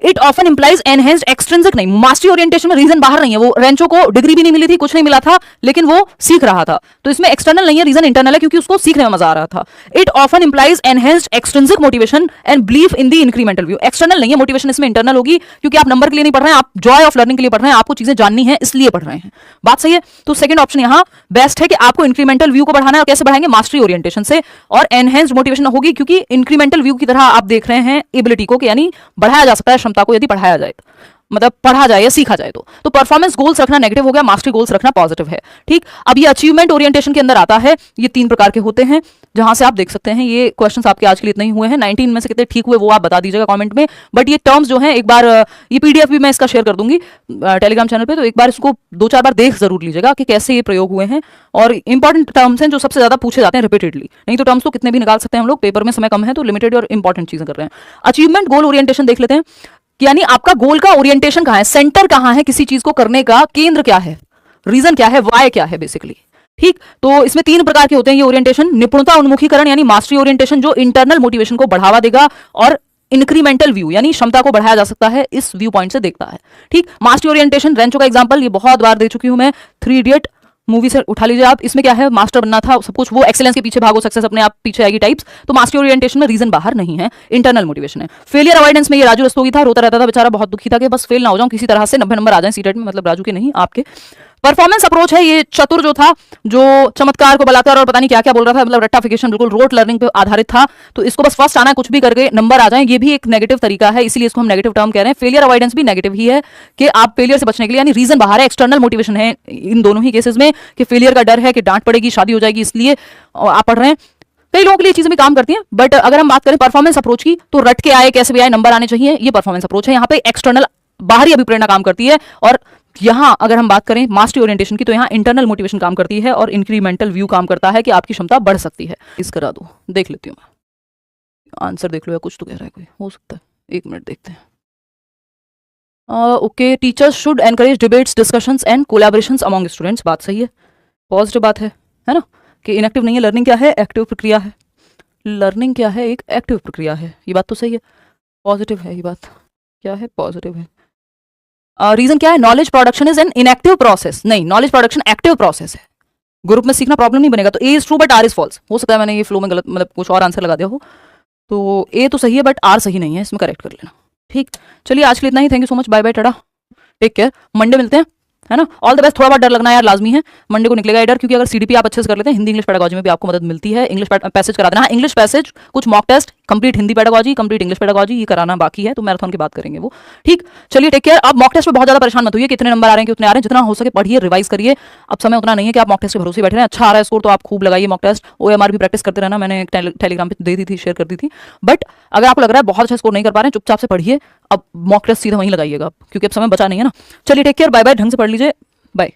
It often implies enhanced extrinsic, नहीं मास्टरी ओरिएंटेशन में रीजन बाहर नहीं है, वो रेंचो को डिग्री भी नहीं मिली थी, कुछ नहीं मिला था, लेकिन वो सीख रहा था, तो इसमें एक्सटर्नल नहीं है, रीजन इंटरनल है क्योंकि उसको सीखने में मजा आ रहा था। It often implies enhanced extrinsic motivation and belief in the incremental view, external नहीं है मोटिवेशन, इसमें इंटरनल होगी क्योंकि आप नंबर के लिए नहीं पढ़ रहे हैं, आप जॉय ऑफ लर्निंग के लिए पढ़ रहे हैं, आपको चीजें जाननी है इसलिए पढ़ रहे हैं। बात सही है। तो सेकंड ऑप्शन यहाँ बेस्ट है कि आपको इंक्रीमेंटल व्यू को बढ़ाना है, और कैसे बढ़ाएंगे, मास्टरी ओरिएंटेशन से, और एनहेंस्ड मोटिवेशन होगी क्योंकि इंक्रीमेंटल व्यू की तरह आप देख रहे हैं एबिलिटी को, यानी बढ़ाया जा सकता है क्षमता को यदि पढ़ाया जाए, मतलब पढ़ा जाए या सीखा जाए तो परफॉर्मेंस गोल्स रखना नेगेटिव हो गया, मास्टरी गोल्स रखना पॉजिटिव है। ठीक, अब ये अचीवमेंट ओरिएंटेशन के अंदर आता है, ये 3 प्रकार के होते हैं, जहां से आप देख सकते हैं ये क्वेश्चंस आपके आज के लिए इतने ही हुए हैं, 19 में से कितने ठीक हुए वो आप बता दीजिएगा कमेंट में। बट ये टर्म्स जो हैं, एक बार ये पीडीएफ भी मैं इसका शेयर कर दूंगी टेलीग्राम चैनल पे, तो एक बार इसको 2-4 बार देख जरूर लीजिएगा कि कैसे ये प्रयोग हुए हैं, और इंपॉर्टेंट टर्म्स हैं जो सबसे ज्यादा पूछे जाते हैं रिपीटेडली, नहीं तो टर्म्स तो कितने भी निकाल सकते हैं हम लोग, पेपर में समय कम है तो लिमिटेड और इंपॉर्टेंट चीजें कर रहे हैं। अचीवमेंट गोल ओरिएंटेशन देख लेते हैं, यानी आपका गोल का ओरिएंटेशन कहां है, सेंटर कहां है किसी चीज को करने का, केंद्र क्या है, रीजन क्या है, वाई क्या है बेसिकली। ठीक, तो इसमें 3 प्रकार के होते हैं ये ओरिएंटेशन। निपुणता उन्मुखीकरण यानी मास्टरी ओरिएंटेशन, जो इंटरनल मोटिवेशन को बढ़ावा देगा, और इंक्रीमेंटल व्यू यानी क्षमता को बढ़ाया जा सकता है इस व्यू पॉइंट से देखता है। ठीक, मास्टरी ओरिएंटेशन रेंचो का एग्जांपल ये बहुत बार दे चुकी हूं मैं, 3 इडियट मूवी से उठा लीजिए आप, इसमें क्या है, मास्टर बनना था सब कुछ, वो एक्सेलेंस के पीछे भागो सक्सेस अपने आप पीछे आएगी टाइप्स, तो मास्टरी ओरिएंटेशन में रीजन बाहर नहीं है, इंटरनल मोटिवेशन है। फेलियर अवॉइडेंस में ये राजू रस्तोगी था, रोता रहता था बेचारा, बहुत दुखी था कि बस फेल ना हो जाऊं किसी तरह से, 90 नंबर आ जाए सीटेट में, मतलब राजू के नहीं आपके। परफॉर्मेंस अप्रोच है ये चतुर जो था, जो चमत्कार को बलात्कार और पता नहीं क्या क्या बोल रहा था, मतलब रट्टाफिकेशन, बिल्कुल रोट लर्निंग पे आधारित था, तो इसको बस फर्स्ट आना है, कुछ भी करके नंबर आ जाए, ये भी एक नेगेटिव तरीका है, इसीलिए इसको हम नेगेटिव टर्म कह रहे हैं। फेलियर अवॉइडेंस भी नेगेटिव ही है कि आप फेलियर से बचने के लिए, यानी रीजन बाहर है, एक्सटर्नल मोटिवेशन है इन दोनों ही केसेस में, कि फेलियर का डर है कि डांट पड़ेगी, शादी हो जाएगी, इसलिए आप पढ़ रहे हैं। कई लोगों के लिए चीजें भी काम करती हैं, बट अगर हम बात करें परफॉर्मेंस अप्रोच की, तो रट के आए कैसे भी आए नंबर आने चाहिए, ये परफॉर्मेंस अप्रोच है। यहाँ पे एक्सटर्नल बाहरी अभिप्रेरणा काम करती है, और यहां अगर हम बात करें मास्टरी ओरिएंटेशन की, तो यहां इंटरनल मोटिवेशन काम करती है और इंक्रीमेंटल व्यू काम करता है कि आपकी क्षमता बढ़ सकती है। इस करा दो, देख लेती हूं मैं, आंसर देख लो या कुछ तो कह रहा है कोई, हो सकता है, 1 मिनट देखते हैं। Okay, teachers should encourage debates, discussions and collaborations among students, बात सही है, पॉजिटिव बात है ना, कि इनएक्टिव नहीं है, लर्निंग क्या है, एक्टिव प्रक्रिया है, लर्निंग क्या है, एक एक्टिव प्रक्रिया है, ये बात तो सही है, पॉजिटिव है ये बात, क्या है, पॉजिटिव है। रीजन क्या है, knowledge production is an inactive process, नहीं नॉलेज प्रोडक्शन एक्टिव प्रोसेस है, ग्रुप में सीखना प्रॉब्लम नहीं बनेगा, तो A is true but R is false, हो सकता है मैंने ये फ्लो में गलत मतलब कुछ और आंसर लगा दिया हो, तो ए तो सही है बट आर सही नहीं है, इसमें करेक्ट कर लेना। ठीक, चलिए आज के लिए इतना ही, thank you so much, bye bye, टाटा, टेक केयर, मंडे मिलते हैं, है ना, ऑल द बेस्ट। थोड़ा बहुत डर लगना यार लाजमी है, मंडे को निकलेगा ये डर, क्योंकि अगर सीडीपी आप अच्छे से कर लेते हैं, हिंदी इंग्लिश पेडागोजी में भी आपको मदद मिलती है, इंग्लिश पैसेज करा देना, इंग्लिश पैसेज, कुछ mock test, complete Hindi pedagogy, complete English pedagogy, ये कराना बाकी है, तो मैराथन की बात करेंगे वो। ठीक, चलिए टेक केयर। अब मॉक टेस्ट में बहुत ज्यादा परेशान मत होइए, कितने नंबर आ रहे हैं कितने आ रहे हैं, जितना हो सके पढ़िए, रिवाइज करिए, अब समय उतना नहीं है कि आप मॉक टेस्ट के भरोसे बैठे रहें, अच्छा आ रहा है स्कोर तो आप खूब लगाइए मॉक टेस्ट, OMR भी प्रैक्टिस करते रहना, मैंने टेलीग्राम पे दे दी थी, शेयर कर दी थी, बट अगर आपको लग रहा है बहुत अच्छा स्कोर नहीं कर पा रहे हैं, चुपचाप से पढ़िए, अब मॉक टेस्ट सीधा वहीं लगाइएगा, क्योंकि अब समय बचा नहीं है ना। चलिए टेक केयर, बाय बाय, ढंग से पढ़ लीजिए, बाय।